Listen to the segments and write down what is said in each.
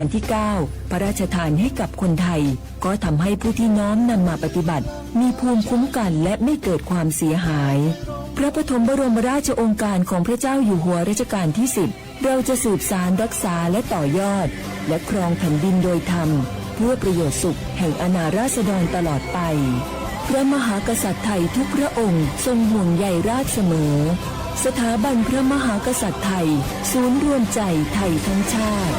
วันที่ 9 พระราชทานให้กับคนไทยก็ทำให้ผู้ที่น้อมนำมาปฏิบัติมีภูมิคุ้มกันและไม่เกิดความเสียหายพระปฐมบรมราชโองการของพระเจ้าอยู่หัวรัชกาลที่ 10เราจะสืบสานรักษาและต่อยอดและครองแผ่นดินโดยธรรมเพื่อประโยชน์สุขแห่งอาณาราษฎรตลอดไปพระมหากษัตริย์ไทยทุกพระองค์ทรงห่วงใยราชเสมอสถาบันพระมหากษัตริย์ไทยศูนย์รวมใจไทยทั้งชาติ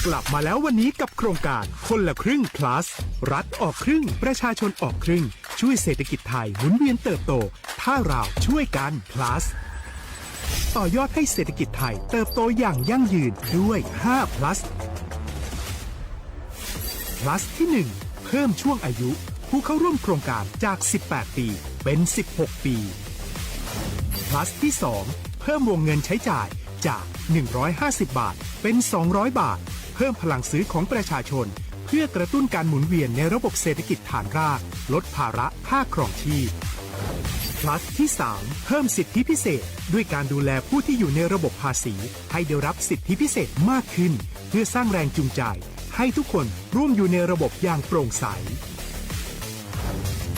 กลับมาแล้ววันนี้กับโครงการคนละครึ่ง plus รัฐออกครึ่งประชาชนออกครึ่งช่วยเศรษฐกิจไทยหมุนเวียนเติบโตถ้าเราช่วยกัน plus ต่อยอดให้เศรษฐกิจไทยเติบโตอย่างยั่งยืนด้วย5 plus plus ที่ 1 เพิ่มช่วงอายุผู้เข้าร่วมโครงการจาก18 ปีเป็น16 ปี plus ที่ 2 เพิ่มวงเงินใช้จ่ายจาก150 บาทเป็น200 บาทเพิ่มพลังซื้อของประชาชนเพื่อกระตุ้นการหมุนเวียนในระบบเศรษฐกิจฐานรากลดภาระค่าครองชีพ plus ที่ 3 เพิ่มสิทธิพิเศษด้วยการดูแลผู้ที่อยู่ในระบบภาษีให้ได้รับสิทธิพิเศษมากขึ้นเพื่อสร้างแรงจูงใจให้ทุกคนร่วมอยู่ในระบบอย่างโปร่งใส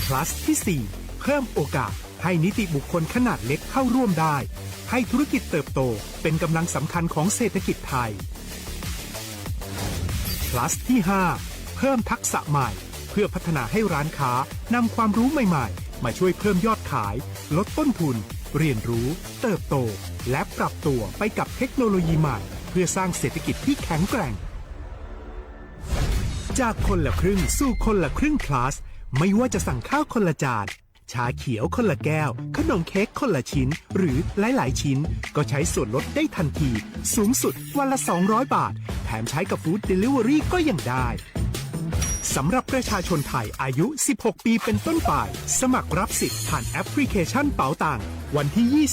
plus ที่ 4 เพิ่มโอกาสให้นิติบุคคลขนาดเล็กเข้าร่วมได้ให้ธุรกิจเติบโตเป็นกำลังสำคัญของเศรษฐกิจไทย plus ที่ 5 เพิ่มทักษะใหม่เพื่อพัฒนาให้ร้านค้านำความรู้ใหม่ๆมาช่วยเพิ่มยอดขายลดต้นทุนเรียนรู้เติบโตและปรับตัวไปกับเทคโนโลยีใหม่เพื่อสร้างเศรษฐกิจที่แข็งแกร่งจากคนละครึ่งสู่คนละครึ่ง plus ไม่ว่าจะสั่งข้าวคนละจานชาเขียวคนละแก้วขนมเค้กคนละชิ้นหรือหลายๆชิ้นก็ใช้ส่วนลดได้ทันทีสูงสุดวันละ200 บาทแถมใช้กับฟู้ดเดลิเวอรี่ก็ยังได้สำหรับประชาชนไทยอายุ16 ปีเป็นต้นไปสมัครรับสิทธิ์ผ่านแอปพลิเคชันเป๋าตังวันที่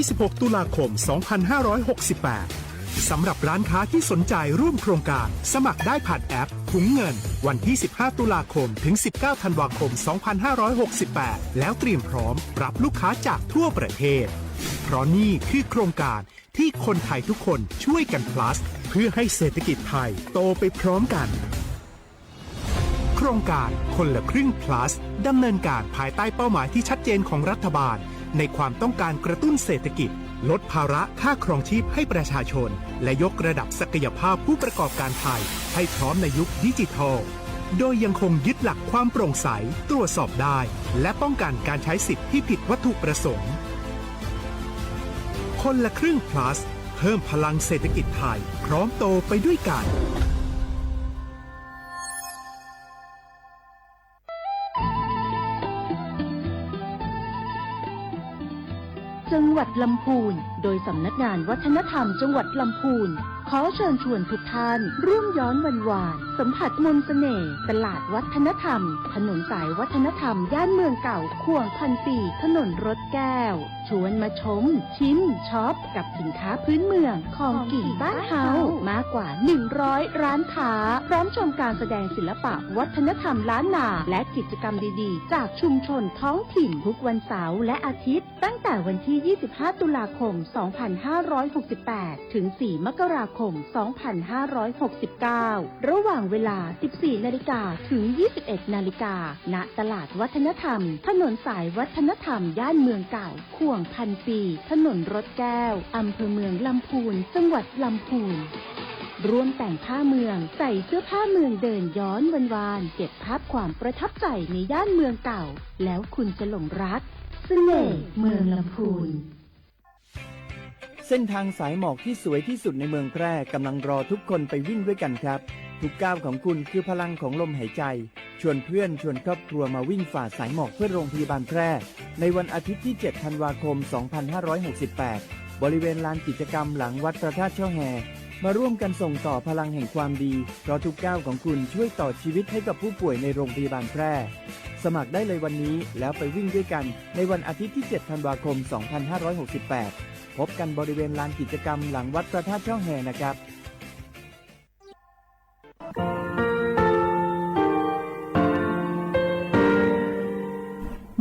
20-26 ตุลาคม 2568 สำหรับร้านค้าที่สนใจร่วมโครงการสมัครได้ผ่านแอปถุงเงินวันที่ 15 ตุลาคมถึง 19 ธันวาคม 2568 แล้วเตรียมพร้อมรับลูกค้าจากทั่วประเทศเพราะนี่คือโครงการที่คนไทยทุกคนช่วยกัน plus เพื่อให้เศรษฐกิจไทยโตไปพร้อมกันโครงการคนละครึ่ง plus ดำเนินการภายใต้เป้าหมายที่ชัดเจนของรัฐบาลในความต้องการกระตุ้นเศรษฐกิจลดภาระค่าครองชีพให้ประชาชนและยกระดับศักยภาพผู้ประกอบการไทยให้พร้อมในยุคดิจิทัลโดยยังคงยึดหลักความโปร่งใสตรวจสอบได้และป้องกันการใช้สิทธิที่ผิดวัตถุประสงค์คนละครึ่ง plus เพิ่มพลังเศรษฐกิจไทยพร้อมโตไปด้วยกันจังหวัดลำพูนโดยสำนักงานวัฒนธรรมจังหวัดลำพูนขอเชิญชวนทุกท่านร่วมย้อนวันวานสัมผัสมนต์เสน่ห์ตลาดวัฒนธรรมถนนสายวัฒนธรรมย่านเมืองเก่าข่วงพันปีถนนรถแก้วชวนมาชมชิมช็อปกับสินค้าพื้นเมืองของกินบ้านเฮามากกว่า100ร้านค้าพร้อมชมการแสดงศิลปะวัฒนธรรมล้านนาและกิจกรรมดีๆจากชุมชนท้องถิ่นทุกวันเสาร์และอาทิตย์ตั้งแต่วันที่25 ตุลาคม 2568 ถึง 4 มกราคม 2569 ระหว่างเวลา 14 นาฬิกาถึง 21 นาฬิกาณตลาดวัฒนธรรมถนนสายวัฒนธรรมย่านเมืองเก่าข่วงพันปีถนนรถแก้วอำเภอเมืองลำพูนจังหวัดลำพูนร่วมแต่งผ้าเมืองใส่เสื้อผ้าเมืองเดินย้อนวานๆเก็บภาพความประทับใจในย่านเมืองเก่าแล้วคุณจะหลงรักเสน่ห์เมืองลำพูนเส้นทางสายหมอกที่สวยที่สุดในเมืองแพร่กำลังรอทุกคนไปวิ่งด้วยกันครับทุกก้าวของคุณคือพลังของลมหายใจชวนเพื่อนชวนครอบครัวมาวิ่งฝ่าสายหมอกเพื่อโรงพยาบาลแพร่ในวันอาทิตย์ที่ 7 ธันวาคม 2568 บริเวณลานกิจกรรมหลังวัดพระธาตุช่อแฮมาร่วมกันส่งต่อพลังแห่งความดีเพราะทุกก้าวของคุณช่วยต่อชีวิตให้กับผู้ป่วยในโรงพยาบาลแพร่สมัครได้เลยวันนี้แล้วไปวิ่งด้วยกันในวันอาทิตย์ที่ 7 ธันวาคม 2568 พบกันบริเวณลานกิจกรรมหลังวัดพระธาตุช่อแฮนะครับ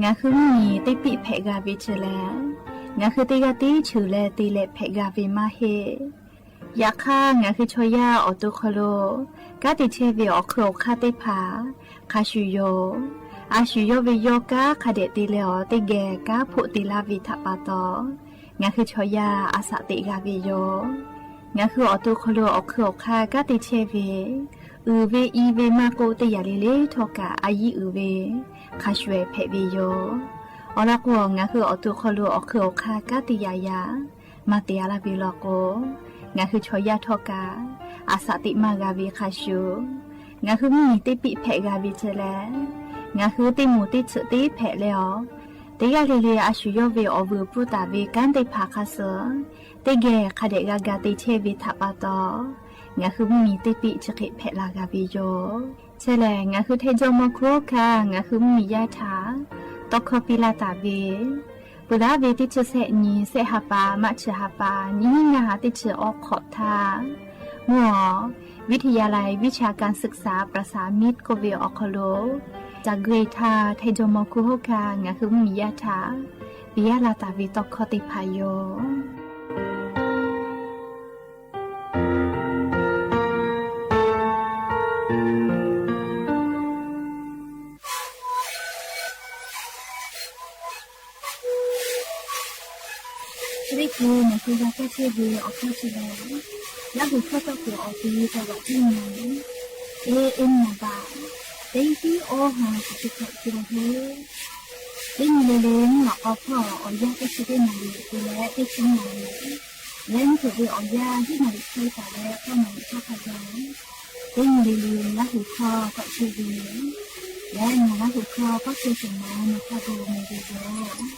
งาคือมีติปิเพกาวิชแลงาคือติกาติชูแลติเลเพกาวิมาเฮยาค่างาคือชอยาออตุคโลกาติเชวิออคโรคาติผาคาชูโยอาชูโยวิโยกาคาเดติเลอติเกกาพุติลาวิทัปาโตงาคือชอยาอาสติกาวิโยงาคือออตุคโลออคโรคากาติเชวิอือเวอีเวมาโกติยาลิเลทอกาอายีอือเวคาชเวเพวิโยออลักวงาคือออตุคโลออคโรคากาติยายามาติยาลาวิโลโกงาคือชอยาทอกาอาสติมากาวิคาชูงาคือมีติปิเพกาวิเจแลงาคือติมูติสุติเพเลอติกาเลเลอาชูโยเวอวูปุตาเวกันติภาคาเสติเกคาเดกากาติเชวิทัปาโตงาคือมีติปิจกิเพลากาวิโยเชแลงาคือเทจโมโครคางาคือมียาถาตอกคปิลาตาเวปุระเวติชเสนีเสหปามัชหปานิงาติชออกขอบทามัววิทยาลัยวิชาการศึกษาประสานมิตรโกเวออคโลจากเกรทาเทโจโมคุโฮคางาคือมียาถาปิยาลาตาวิตอกคติพายโยริโกนะคือยาแก้เชื้อวีออกเข้าชิลแล้วบุคคลต้องเกี่ยวออกดีแต่ว่าที่ไหนเอ็นนาบาเต็งที่โอหาสุขภาพจิตเฮเต็งเลนหลักอพ่อออยาก็จะได้มาดูแลได้ชิ้นไหนเล่นถือว่าออยาที่ไหนเคยแต่แล้วก็ไหนชอบขยันเต็งเลนและหัวข้อก็ชื่อวีและนะหัวข้อก็คือสมานนะคะดูในวิดีโอ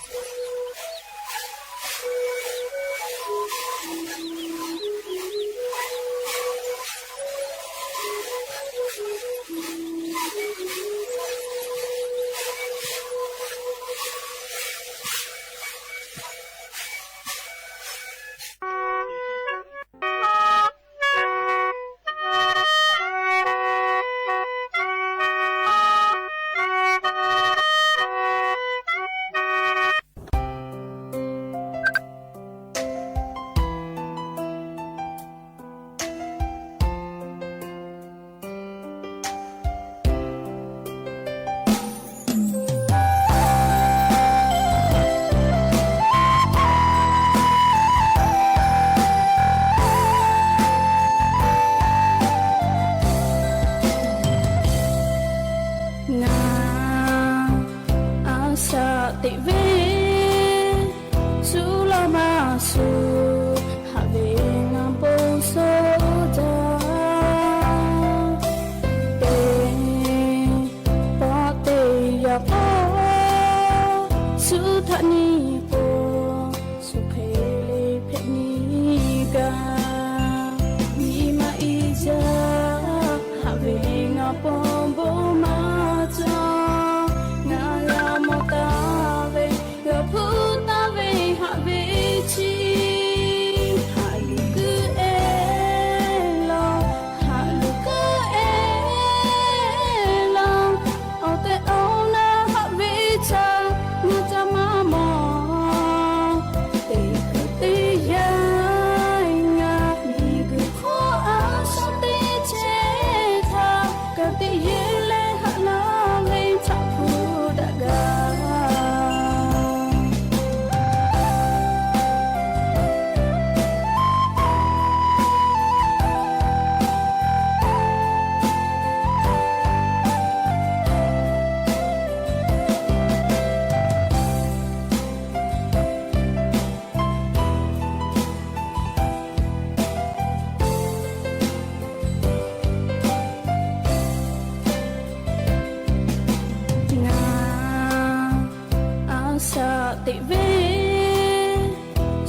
ติเว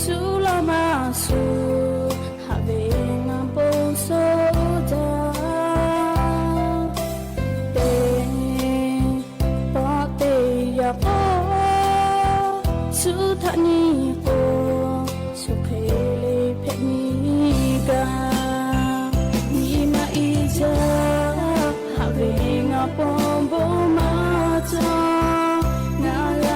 สุลามาสุหาเวงาโปโซจาเตปอเตยาปอสุทานีโปสุเพเลเพนีกามีมาอีจาหาเวงาปอโบมาจางา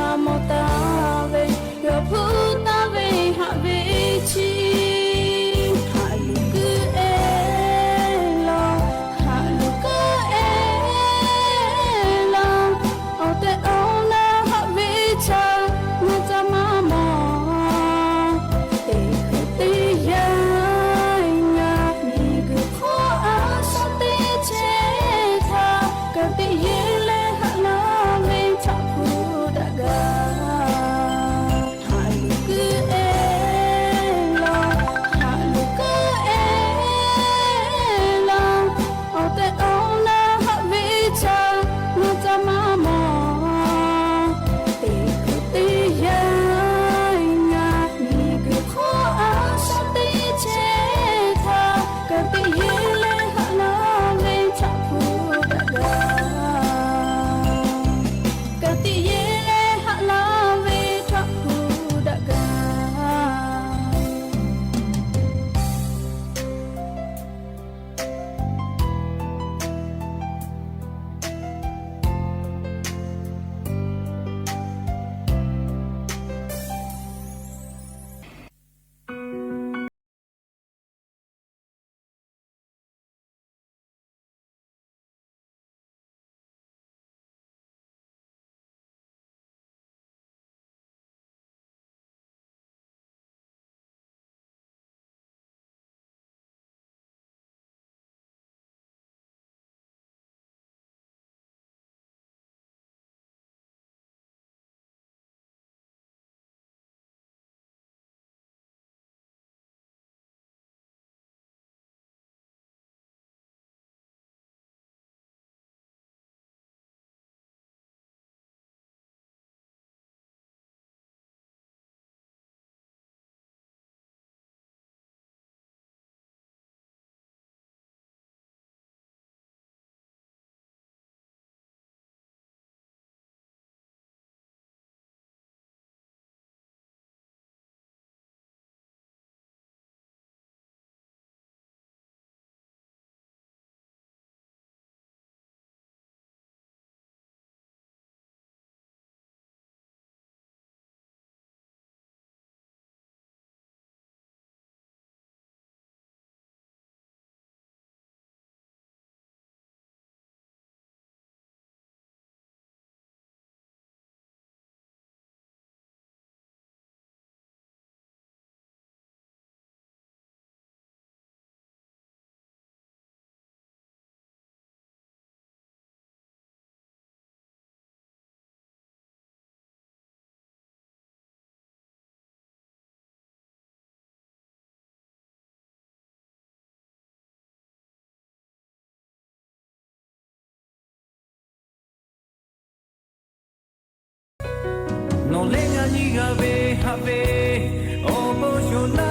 No le gañiga ve a ve o boyona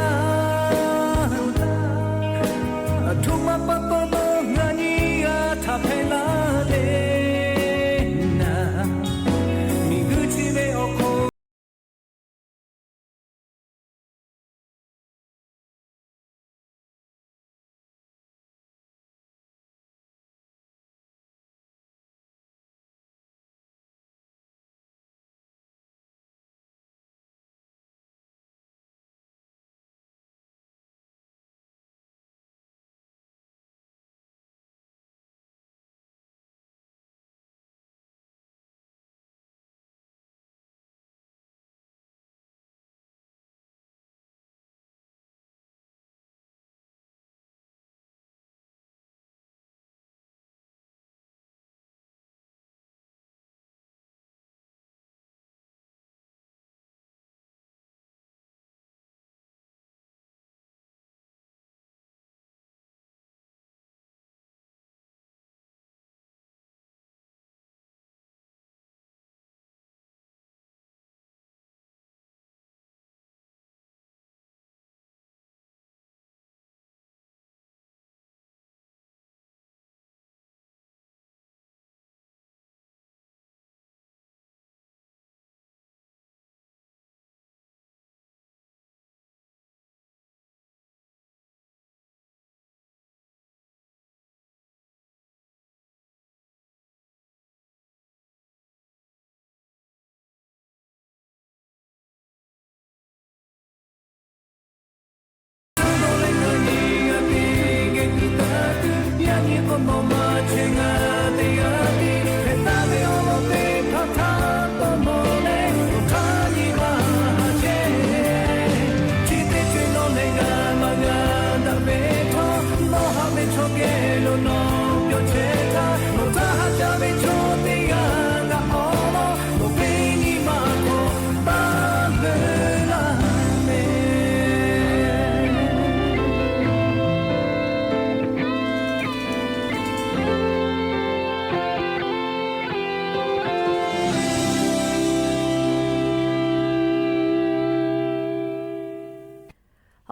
Tuma papa mo gañiga tapela le na Mi gucci ve o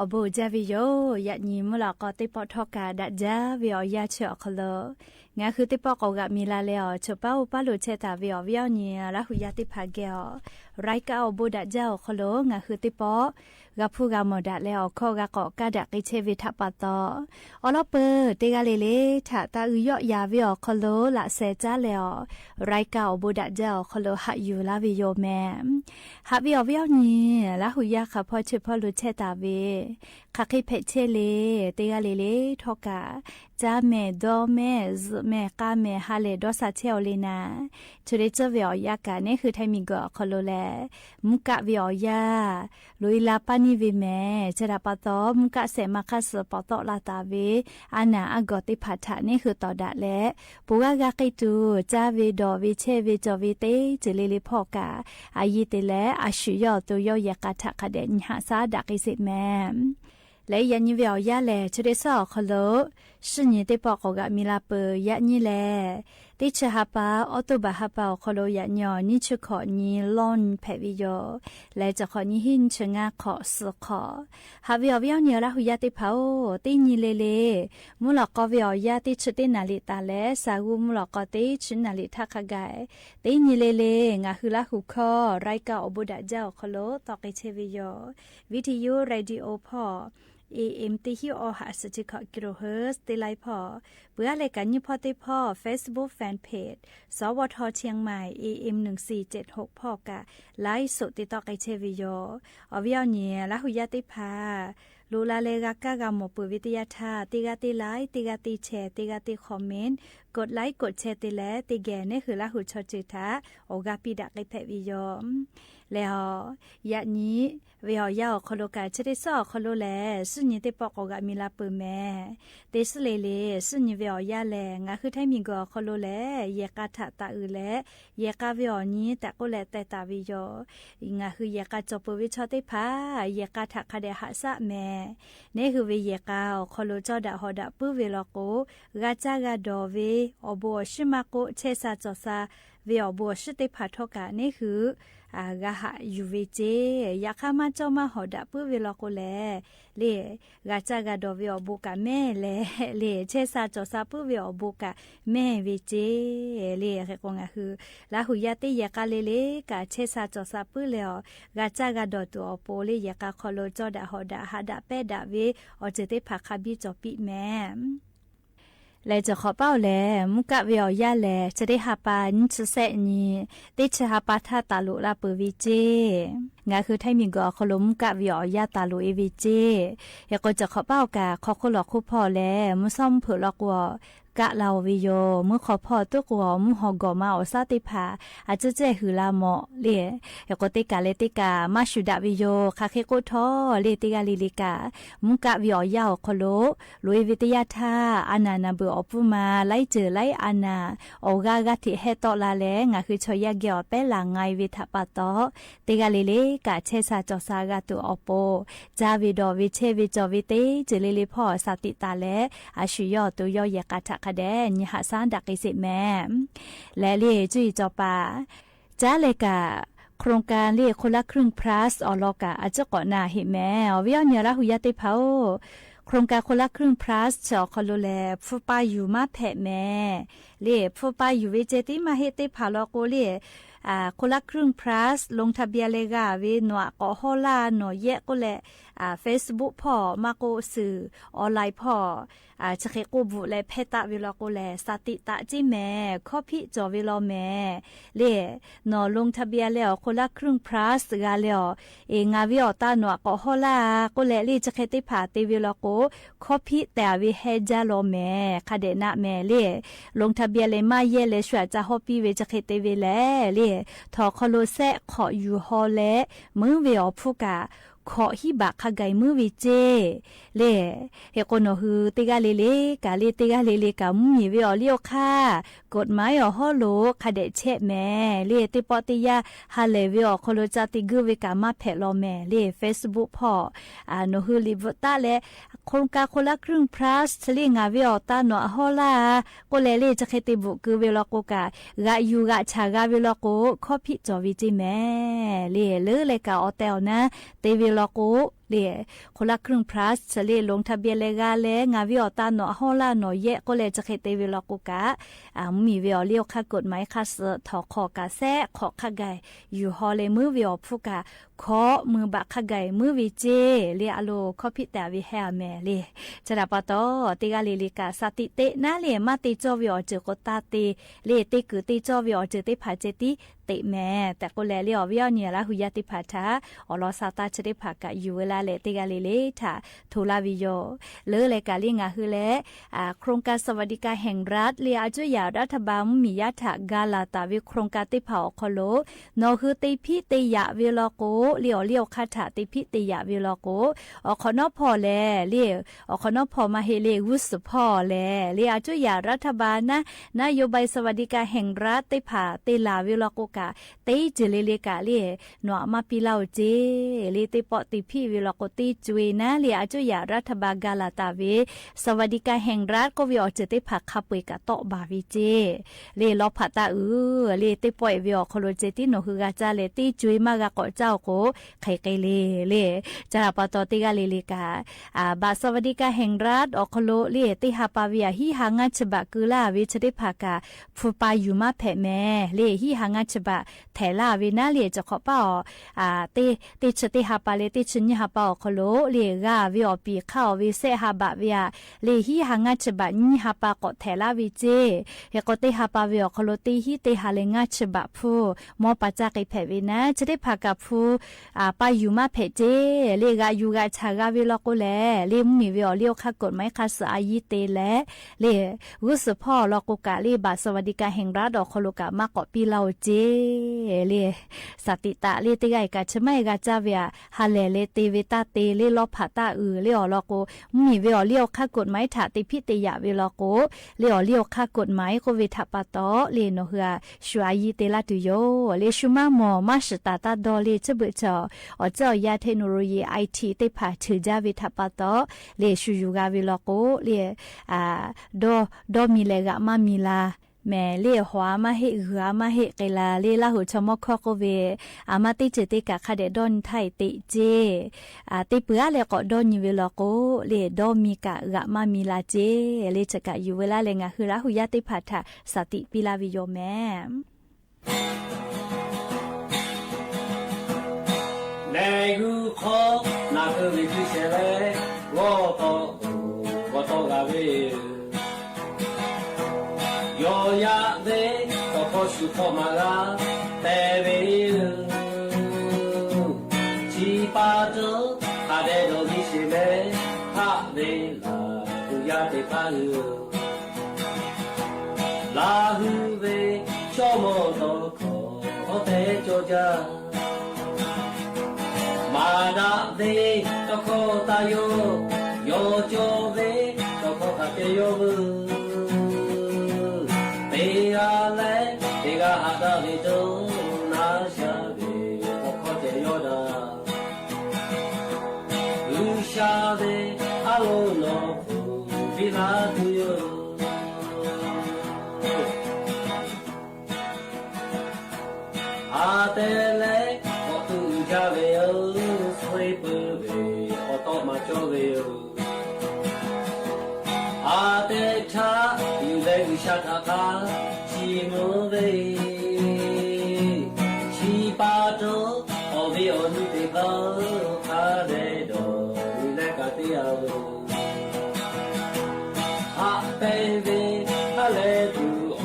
อบูเจวิโยยะนีมุลาก็ติปอทอกาดัจจาวิอยาเชอคลงาคือติปอกกะมีลาเลอชป้าอุปาลุเชตาวิอวิอนีละหุยาติภาเกอไรกาอบูดัจจาคลงาคือติปอกะพูกะมอดะเลอขอกะกอกะดะกิเชวิทัปปะตออลอเปเตกะเลเลทะตาอุยอยาวิอคลละเซจาเลอไรกาอบูดัจจาคลหะยูลาวิโยแมหะวิอวิอนีละหุยาคะพอชพอลุเชตาเวคาคิเพเชเลเตกะเลเลทอกะจาเมดอเมซเมกาเมฮาเลดอซาเชโอเลนาชุเรเจวิอยากะนี่คือไทมิกอคโลแลมุกะวิอยาลุยลาปานิวิเมจราปะตอมุกะเสมาคัสปอตอลาตาเวอานาอากอติพัทะนี่คือตอดะและปุกะกะกิตูจาเวดอวิเชเวจอวิเตจิเลลิพอกะอายิเตและอาชุยอตุยอยากะทะคะเดญหาซาดักิสิแมและยันยิเวียวยาแลชุดสอคโลสุญญติปอกกะมิลาเปยะญิแลติชะฮาปาออโตบะฮาปาคโลยะญอนิชุขอญิลอนเพวิโยและจะขอญิหินชะงะขอสุขอฮาเวียวเวียวเนียละหุยะติเผาติญิเลเลมุลกอเวียวยาติชุตินาลิตาและสาวุมุลกอติชุนาลิทักขะไกติญิเลเลงะหุละหุขอไรกะอบุดะเจ้าคโลตอกิเชวิโยวิทยุเรดิโอพอAM ติฮิโอหาสจิกะกิโลเฮิรตซ์ติไลพอเบื่อรายการยิพอติพอ Facebook Fanpage สวทเชียงใหม่ AM 1476พอกะไลฟ์สดติดต่อไกเชวิโยอวิยเนียละหุยติพาลูลาเลกากะมอปุวิทยาธาติกาติไลติกาติแชร์ติกาติคอมเมนต์กดไลค์กดแชร์ติแลติแกนี่คือละหุชอจิตาโอกาปิดะไกเพวิโยแล้วยะนี้เวียวยาวคโลกาชะดิซอคโลแลสุญญติปอกกะมิลาเปแมเตสเลเลสุญญเวียวยาแลงะคือไทมิกอคโลแลเยกะทะตะอือแลเยกะเวียนี้ตะโกแลแต่ตาวิโยงะคือเยกะจปวิชอติพาเยกะทะคะเดหะสะแมนี่คือเวเยกาคโลจอดะฮอดะปุเวลโกกะจากะดอเวอโบชิมะโกเชซาจอซาเวียบัวชิติพาทกะนี่คืออากะหะยูเวเจยาคามาจอมาหอดะปุเวลโกแลเลกะจากะดอเวอโบกะแม่เลเลเชซาจอซาปุเวอโบกะแม่เวเจเลเรกงะคือลาหุยะติยะกะเลเลกะเชซาจอซาปุเลอกะจากะดอตัวโปเลยะกะคอโลจอดะหอดะหะดะเปดะเวอเจติภาคาบิจอปิแม่และจะขอเป้าแลมุกะเวียวยาแลจะได้หาปานจะแสนี้ติชหาปาทาตาลุลาเปวิเจงาคือไทมิงก็ขลมุกะเวียวยาตาลุเอวิเจยาก็จะขอเป้ากะขอคุหลอกคุพ่อแลมุซ่อมเผือลอกว่ากะลาวิโยมุขอพ่อตุกวมุหอกอมาอซาติภาอาจจะเจหือลาหมอเลียกติกาเลติกามาชุดาวิโยคาเคโกทอเลติกาลิลิกามุกะวิอยยาวคโลลุยวิทยาธาอานานาเบออปุมาไลเจอไลอานาโอกากะทิเฮตอลาเลงาคือชอยาเกียวเปลางไงวิทปะตอติกาลิลิกาเชซาจอซากาตุอโปจาวิดอวิเชวิจอวิเตเจลิลิพ่อสติตาเลอาชุยอตุยอยากะทะคะแดญหาซานดักกิสิแม่และเล่จุยจอปาจ้าเลกาโครงการเรียกคนละครึ่ง plus ออลอกะอาจจะก่อนหน้าหิแม่วิญญาณหุยติเผาโครงการคนละครึ่ง plus จอคอลแลฟูปาอยู่มาแผ่แม่เรียฟูปาอยู่เวเจติมาเฮติพาลอโกเรียคนละครึ่ง plus ลงทะเบียนเลกาเวหนวกอฮอลาหนอเยะก็แลFacebook พ่อมาโกสื่อออนไลน์พ่อจะเคกูบุและเพตะวิลโกแลสติตะจิแม่ข้อพิจอวิลแม่เล่นอลงทะเบียนแล้วคนละครึ่ง plus กาแล้วงาวิอตาหนวกอฮอลาก็แลลี่จะเคติผาติวิลโกข้อพิแต่วิเฮจาโลแม่คาเดนะแม่เล่ลงทะเบียนเลยมาเยเลชวจะฮอปีเวจะเคติวิแลเล่ทอคโลเซขออยู่ฮอแลมือเวอผู้กะขอฮิบะขะไกมือวิเจเลเฮโกโนฮือติกาเลเลกาเลติกาเลเลกามุมีเวอเลียวค่ะกฎหมายอฮอโลคาเดเชแม่เลติปอติยาฮาเลเวอโคโลจาติกุเวกามาเพลอแม่เล Facebook พ่อโนฮือลิบตาเลโครงการคนละครึ่ง plus สลิงาเวอตาโนฮอลาโกเลเลจะเคติบุกุเวลโกกากะยูกะชากาเวลโกข้อพิจอวิจิแม่เลเลกาออเตลนะเตเวลโก เล่คนละครึ่งพลัสเล่ลงทะเบียนเลยกาเล่งาวิอตาหนอฮอลาหนอเยก็เลยจะเคยเตวิลกุกะมีวิอเลี้ยวค่ากฎหมายค่าถอขอกาแซขอค่าไกอยู่ฮอเลมือวิอผู้กะขอมือบักค่าไกมือวิเจเลียอโลขอพิแต่วิแฮแม่เล่จะดับปะตอติกาลิลิกาสติเตนะเล่มาติจอวิอเจอก็ตาเตเล่ติกือติจอวิอเจอติผาเจติเตแม่แต่ก็แลเลียววิอเนี่ยละหุยติผาทาอลอซาตาจะได้ผากะอยู่เวลาเลติกาลิเลทาทูลาวิโยเลเลกาลิงาฮือเลโครงการสวัสดิการแห่งรัฐเลียจุยารัฐบาลมียะถากาลาตาวิโครงการติเผาคโลนอคือติพิติยะเวลโกเลียวคาถาติพิติยะเวลโกอขอนอพอแลเลียวอขอนอพอมาเฮเลวุสพอแลเลียจุยารัฐบาลนะนโยบายสวัสดิการแห่งรัฐติผาติลาเวลโกกาเตจเลเลกาเลียหนอมาปิลาวเจเลติปอติพิเวลโกติจวยนะเลียจุยารัฐบาลกาลาตาเวสวัสดิการแห่งรัฐก็วิอเจติผาขับไปกะโตบาวิเจเลลอผัตตาเลติปอยวิอคโลเจติโนคือกาจาเลติจวยมากะกอเจ้าโกไข่ไกเลจาราปตอติกาเลเลกาบาสวัสดิการแห่งรัฐอคโลเลติฮาปาวิอาฮิหางาฉบะกุลาวิชติภากาฟูปายุมาแผ่แม่เลฮิหางาฉบะแถลาวินาเลจะขอป้าติชติฮาปาเลติชิญฮาปาอคโลเลกาวิอปีเข้าวิเซฮาบะวิอาเลฮิหางาฉบะญิฮาปากอแถลาวิเจเฮกติฮาปาวิอคโลติฮิติฮาเลงาฉบะพูมอปาจากิแผ่วินาจะได้ภากาพูปายุมาแผ่เจเลกายูกาชากาวิลโกแลเลมีวิอเลียวค่ากฎหมายค่าสอายิเตแลเลวุสพ่อลโกกะเลบาสวัสดิการแห่งรัฐดอกโคโลกะมากอปีเราเจเลสติตะเลติไกกะชะไมกะจาเวียฮาเลเลเตเวตาเตเลลอผาตาเลอลโกมีวิอเลียวค่ากฎหมายถาติพิติยะวิลโกเลอเลียวค่ากฎหมายโควิทปะตอเลโนเฮาชัวยิเตลาตุโยเลชุมาหมอมาสตาตาดอเลจะเบจอเจ้ายาเทคโนโลยีไอทีติผาถือจาวิทปะตอเลชูยูกาวิลโกเลดอมีเลกะมามีลาแม่เลี้ยหัวมาให้เหือมาให้ไกลาเลี้ยละหูชมอกคอกเวอามาติเจติกะคาเดดอนไทยติเจติเปือเลก็ดอนอยู่เวลาโกเลดอมีกะกะมามีลาเจเลจะกะอยู่เวลาเลงะคือละหูยาติพัทธะสติปิลาวิโยแม่ในกูขอนาคือวิธีเสเลวอโตกะเวยอยาเดก็พอสุขมาลาแต่เวชีปาโตฮาเดโดดิเสเลฮาเดลาตุยาเตปาลาหูเวชโมโตโคโอเตโจจามาดาเดตโคตาโยโยโจเวตโคคาเตโยบุเตอาเลเตกาฮาดาเวโตนาชาเวตโคเตโยดาอุชาเวอาโลโนภูวิลาตุโยอาเตเลจาเวโอสวยเปเวอตมาโจเวโออาเตชาอยู่เลวิชาตาคาชีโมเวชีปาโตอเวโอนุเตปาคาเดโดวิเลกาเตียโออาเปเวฮาเลตูโอ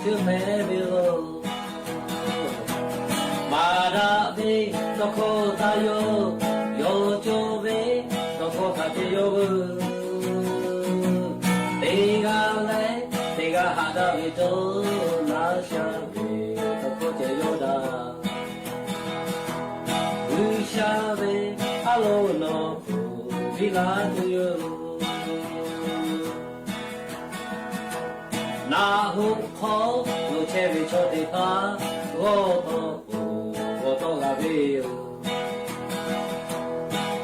ชื่อเมเวโอมาดาเวตโคตาโยโยโจเวตโคคาเตโยบุเตกาเลเตกาฮาดาเวโตนาชาเวตโคเตโยดาอุชาเวอาโลโนภูวิลาตุโยนาหุขอโลเชเวโชติปาโกโตกะเว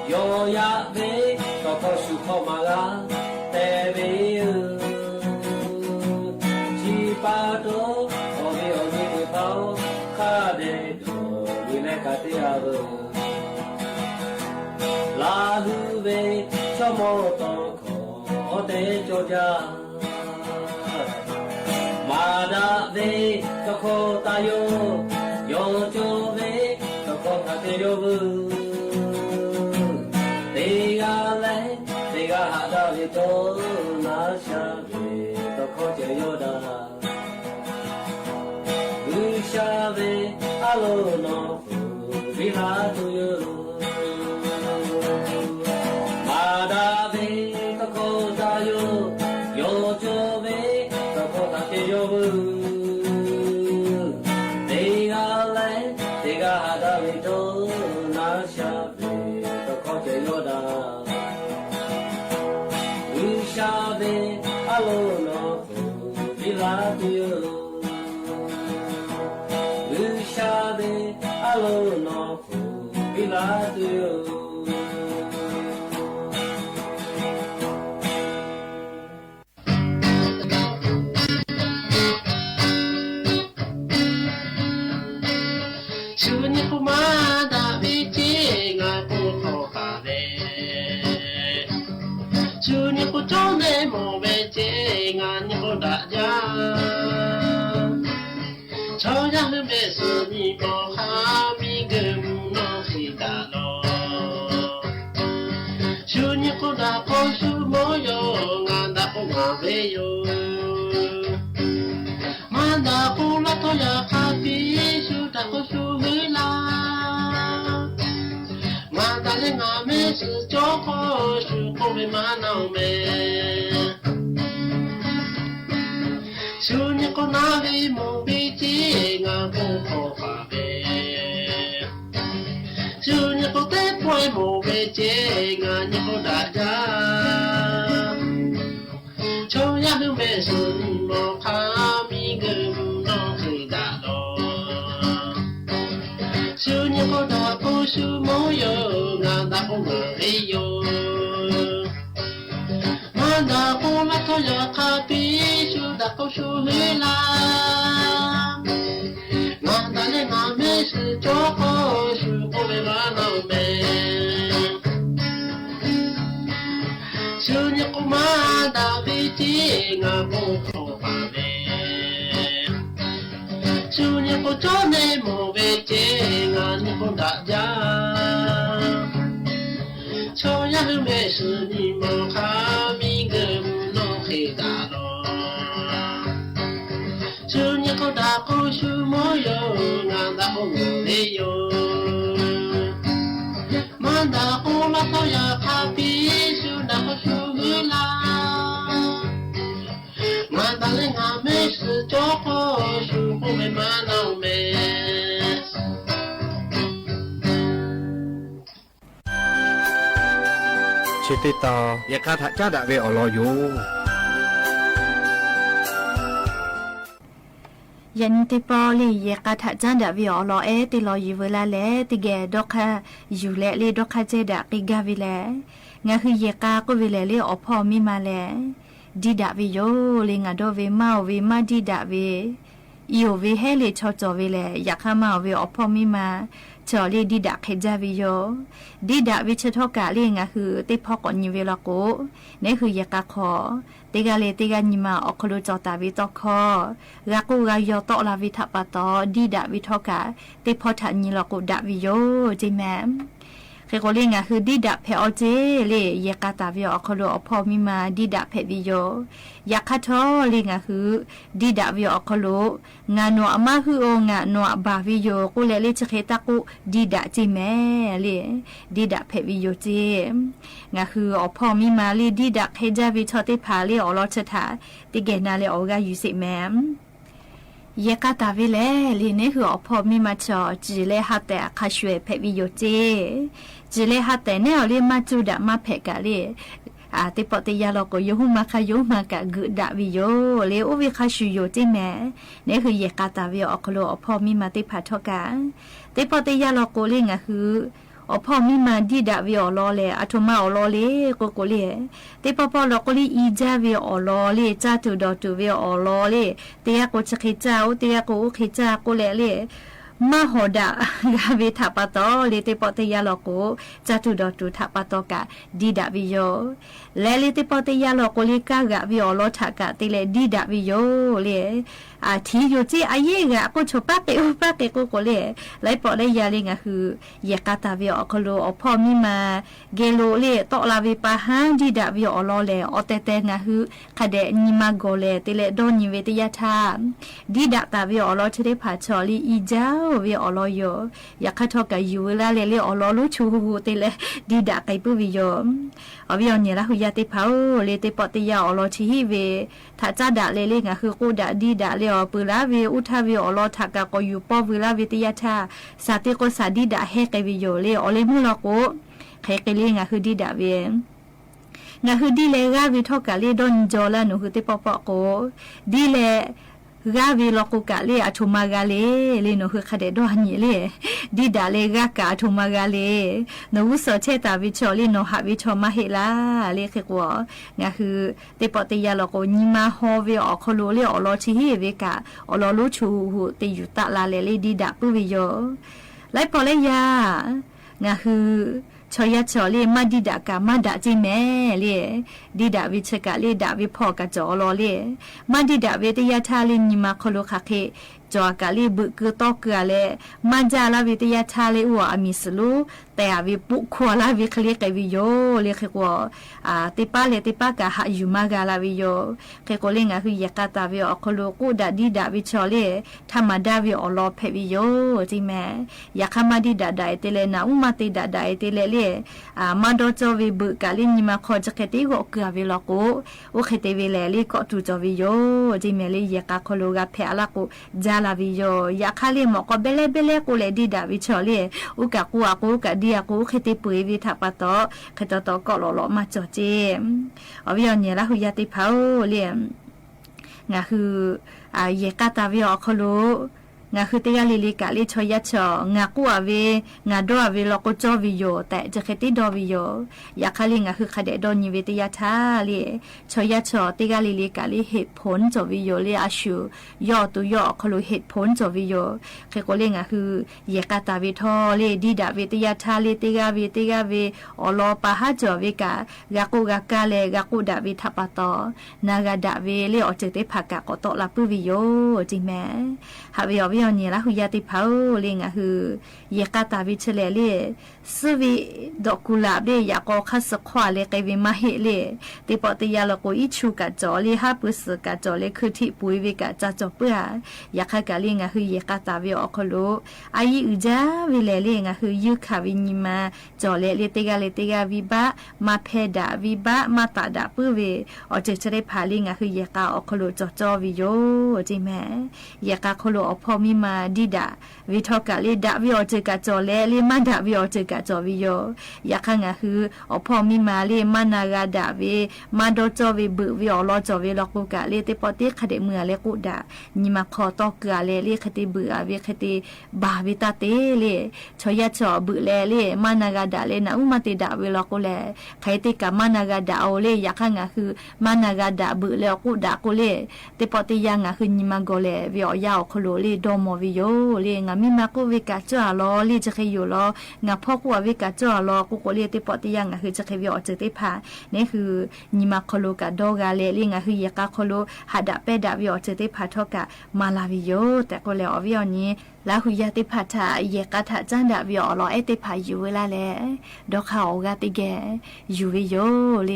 โยยะเวก็พอสุขมาลาแต่เวชีปาโตโอเวโอเนเปาคาเดโดวิเลกาเตียเวลา လူပဲချောမောတော့ခေါ်တဲ့ကြောကြမာဒါဘေတခေါ်တာယောယောချိုဘေတခေါ်ခတ်တဲ့ယောဘူးတေကလည်းတေကဟာတော့ရတော့နာရှာဘေတခေါ်ကြယောတာလူရှာဘေအလုံးတော်ဝိဟာသူယောမာဒါဘေတခေါ်တာယောယောချိုဘေတခေါ်ခတ်တဲ့ယောဘူးတေကလည်းတေကဟာတော့ရတော့နာရှာဘေတခေါ်ကြယောတာလူရှာဘေအလုံးတော်ဝိဟာသူယောအလုံးတော်ဝိလာသူชูนิคุมาดาวิจิงาปุโตคาเวชูนิคุโจเนโมเวจิงานิคุดาจาชาวยันเบสุนิโมหามิเกมุโนหิตาโนชูนิคุดาโคชูโมโยงาดาปุมาเวโยมาดาปุละโตยาคาติชูดาโคชูมาตาเลงาเมสุโจโคชูโคเมมานาเมชูนิโคนาวิโมบิจิงาปุโคคาเบชูนิโคเตปวยโมเวเจงานิโคดาจาโชยาหุเมสุนิโมคามิเกมุโนคิดาโนชูนิโคดาปุชูโมโยงาดาปุมาเรโยมาดาปุละโตยาคาปิชูดาโคชูเฮลามาดาเลงาเมสุโจโคชูโคเวมานาเมชูนิโคมาดาวิจิงาปุโคคาเวชูนิโคโจเนโมเวเจงานิโคดาจาชาวยันเมสุนิโมคามิเกมุโนหิตาโนชูนิโคดาโคชูโมโยงาดาโคโมเรโยมาดาโคละโตยาคาปิชูดาโคชูเฮลามาตาเลงาเมสุโจโคชูโคเมมานาเมชิติตายาคาถาจ้าดะเวอลออยู่ยันติปอลีเยกาถาจันดาวิอลอเอติลอยูเวลาเลติเกดอกคาอยู่เลเลดอกคาเจดะกิกาวิเลงาคือเยกาก็วิเลเลอพอมีมาเลดีดาวิโยเลงาโดเวมาดีดาเวอีโอเวเฮเลชอจอเวเลอยากข้ามาเวอพอมีมาจอเลดีดาเคจาวิโยดีดาวิชทอกาเลงาคือติพอก่อนยูเวลาโกนี่คือเยกาขอติกาเลติกานิมาออกโลจอตาวิตอคอรักูรายอตอลาวิทัปตอดีดาวิทอกาติพอทันนิลาโกดาวิโยจิแมมเคโกเลงาคือดีดาเพอเจเลเยกาตาวิออกโลอพอมีมาดีดาเพวิโยยาคาทอเลงาคือดีดาวิออกโลงานโนอามาคือโองาโนบาวิโยกุเลเลชเคตากุดีดาจิแมเลดีดาเพวิโยเจงาคืออพอมีมาเลดีดาเคจาวิทอติพาเลอลอชะทาติเกนาเลออกายูสิแมมเยกาตาวิเลลีนี่คืออพอมีมาจอจีเลฮัตแต่คาชวยเพวิโยเจจีเลฮัตแต่เนี่ยเลมาจูดามาเพกาเลติปติยาลก็ยหุมาคายมากะกึดาวิโยเลโอวิคาชูโยจิแมนี่คือเยกาตาวิออกโลอพอมีมาติพัทกาติปติยาลก็เลงะคืออพอมีมาดีดาวิอลอเลอะโทมาอลอเลโกเลติปปอลก็เลอีจาวิอลอเลจาตุดอตุวิอลอเลเตียโกชะคิจาอุเตียโกคิจาก็เล มาโหดะกาเวทัปตอเลเตปอเตยาโลโกจตุดอตุทัปตอกะดีดาวิโยและเลเตปอเตยาโลโกลิกากะวิโอโลทากะติเลดีดาวิโยเลอาทีอยู่จีอาเยกะก็ชปะเปอุปะเกโกโกเลไลปอเลยาเลงะคือยะกาตาวิโอโคโลอพอมิมาเกโลเลตอลาวิปาฮันดีดาวิโอโลเลอเตเตงะคือคาเดนิมาโกเลติเลดอนิเวตยาทาดีดาตาวิโอโลเทเดพาชอลีอีจาวิโอโลโยยะคาทอกะยูลาเลโอโลลุชูฮูติเลดีดาไกปุวิโยอวิโอเนละหุยาติพาเลเตปอติยาโอโลชิฮิเวทาจาดาเลงะคือกูดาดีดาเลอปุลาเวอุทาวิโอโลทากะโกยูปอวิลาเวติยาทาสาติโกสาดีดาเฮเกวิโยเลโอเลมุโลโกเฮเกเลงะคือดีดาเวงะคือดีเลกาวิทอกะเลดอนจอลานุคือติปอปอโกดีเลกาวิโลกุกะเลอะทุมากาเลโนคือคาเดดอฮันเยเลดีดาเลกากะทุมากาเลโนวุสเชตาวิชอเลโนหะวิชอมาเฮลาเลเคกัวงะคือติปอติยาโลโกญิมาฮอเวอคโลเลอโลชิเฮเวกะอโลลุชูหูติยุตะลาเลดีดาปุวิโยไลปอเลยางะคือชอยชอเลมาดิดากามาดาจิเมเลดิดาวิชกะเลดาวิพอกะจอลอเลมาดิดาเวตยาทาเลนิมาคโลคาเคจอกะเลบึกตอกะเลมาจาลาเวตยาทาเลอัวอามิสลูแต่อวิปุขวลาวิคเลกะวิโยเลเคกัวติปาเลติปากะหะยูมากาลาวิโยเคโกเลงะคือยะกะตาวิอคโลกุดาดิดาวิชอเลธรรมดาวิอลอเพวิโยจิเมยะคามาดิดาไดเตเลนาอุมาติดาไดเตเลเลมาโดโจวิบึกะลินิมาคอจเคติโกเกะวิโลโกโอเคเตวิเลลิก็ตุจวิโยจิเมเลยะกะคโลกะเพอะละโกจาลาวิโยยะคาเลมก็เบเลเบเลโกเลดิดาวิชอเลอุกะกัวโกกะดียกูเคติปุยวิทัปตอเคตตอกอลอมาจอเจอวิยเนละหุยาติพาวเลียงะคือเยกาตาวิอคโลงะคือติยาลิลิกะลิชอยะชองะกัวเวงะดอเวลโกจอวิโยแต่จะเคติดอวิโยยะคาลิงะคือคาเดดอนิเวติยาทาลิชอยะชอติยาลิลิกะลิเหตุผลจอวิโยลิอาชูยอตุยอคโลเหตุผลจอวิโยเคโกเลงะคือเยกาตาวิทอลิดิดาเวติยาทาลิติกาเวอลอปะหะจอวิกะกะกุกะกะเลกะกุดาวิทัปตอนากะดาเวลิออเจเตภะกะกอตอลาปุวิโยจิเมหะวิวิยเนละหุยาติพาวเลงะคือเยกาตาวิเชเลเลสวิดอกกุหลาบเดยากอคัสควาเลเกวิมาเฮเลติปอติยาลโกอิชูกะจอเลฮาปุสกะจอเลคือทิปุยเวกะจาจอเปือยาคากะเลงะคือเยกาตาวิอคโลอายิอุจาวิเลเลงะคือยุคาวินิมาจอเลเตกะวิบะมาเพดาวิบะมาตาดาปุเวอเจเชเรพาเลงะคือเยกาอคโลจอวิโยจิแมเยกาคโลอพอมิมาดิดาวิทอกะเลดาวิอเจกะจอเลมาดาวิอเจกะจอวิโยยาคังะคืออพอมิมาเลมานากาดาเวมาโดจอวิบึวิอลอจอวิลกุกะเลเตปอติคเดเมือเลกุดานิมาคอตอกะเลคติบึอเวคติบาวิตาเตเลชอยะจอบึเลมานากาดาเลนะอุมาติดาวิลกุเลไคติกะมานากาดาโอเลยาคังะคือมานากาดาบึเลกุดากุเลเตปอติยังะคือนิมาโกเลวิอยาอคโลเลดอมวิโยเลงะมิมากุวิกะจอลอลีจะเคยอยู่ลองะพอกว่าวิกะจอลอกุโกเลติปอติยังะคือจะเคยวิอเจติพานี่คือนิมาคโลกะดอกาเลงะคือยะกะคโลหะดะเปดะวิอเจติพาทอกะมาลาวิโยแต่ก็แล้วอวิอนี้ลาหุยาติพัทะเยกะทะจันดะวิอลอเอติพาอยู่เวลาแลดอกเขากะติแกอยู่วิโยเล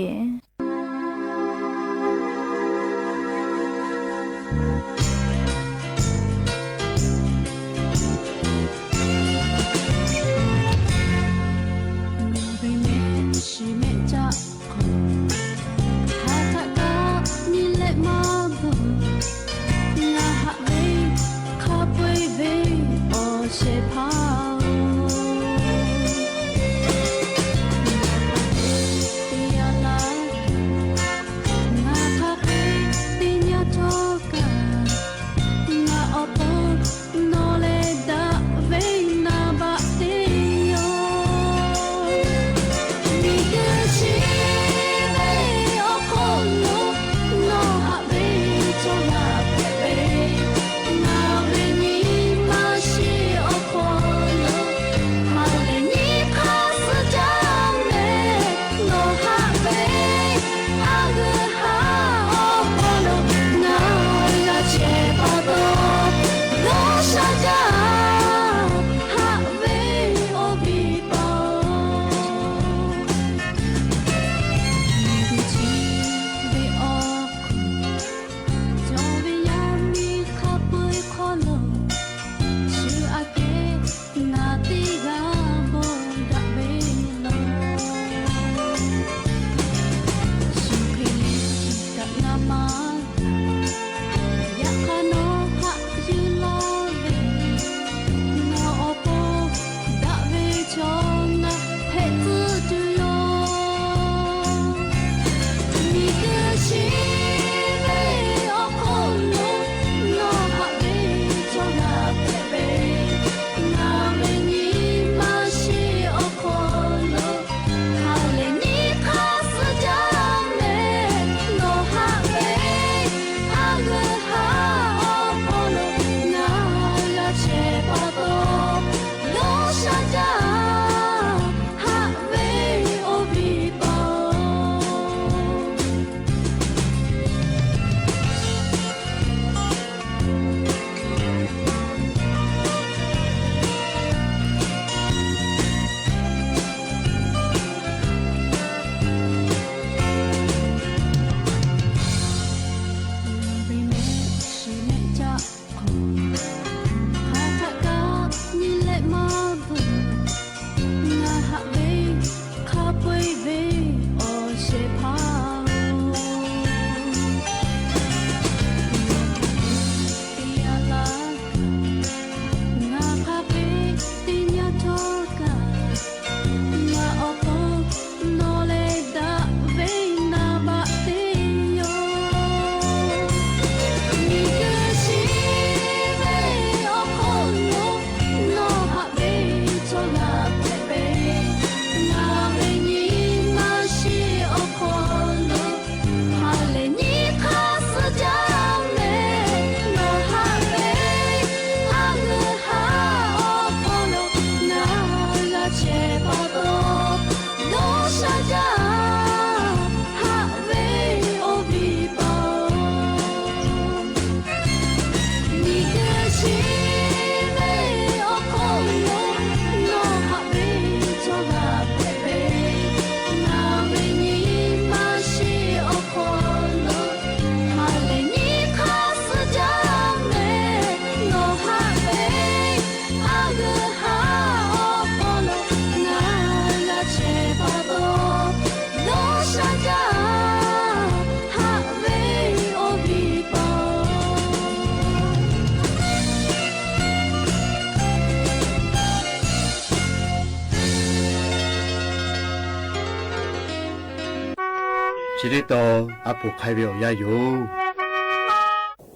chỉ để to áp buộc hai biểu gia dụ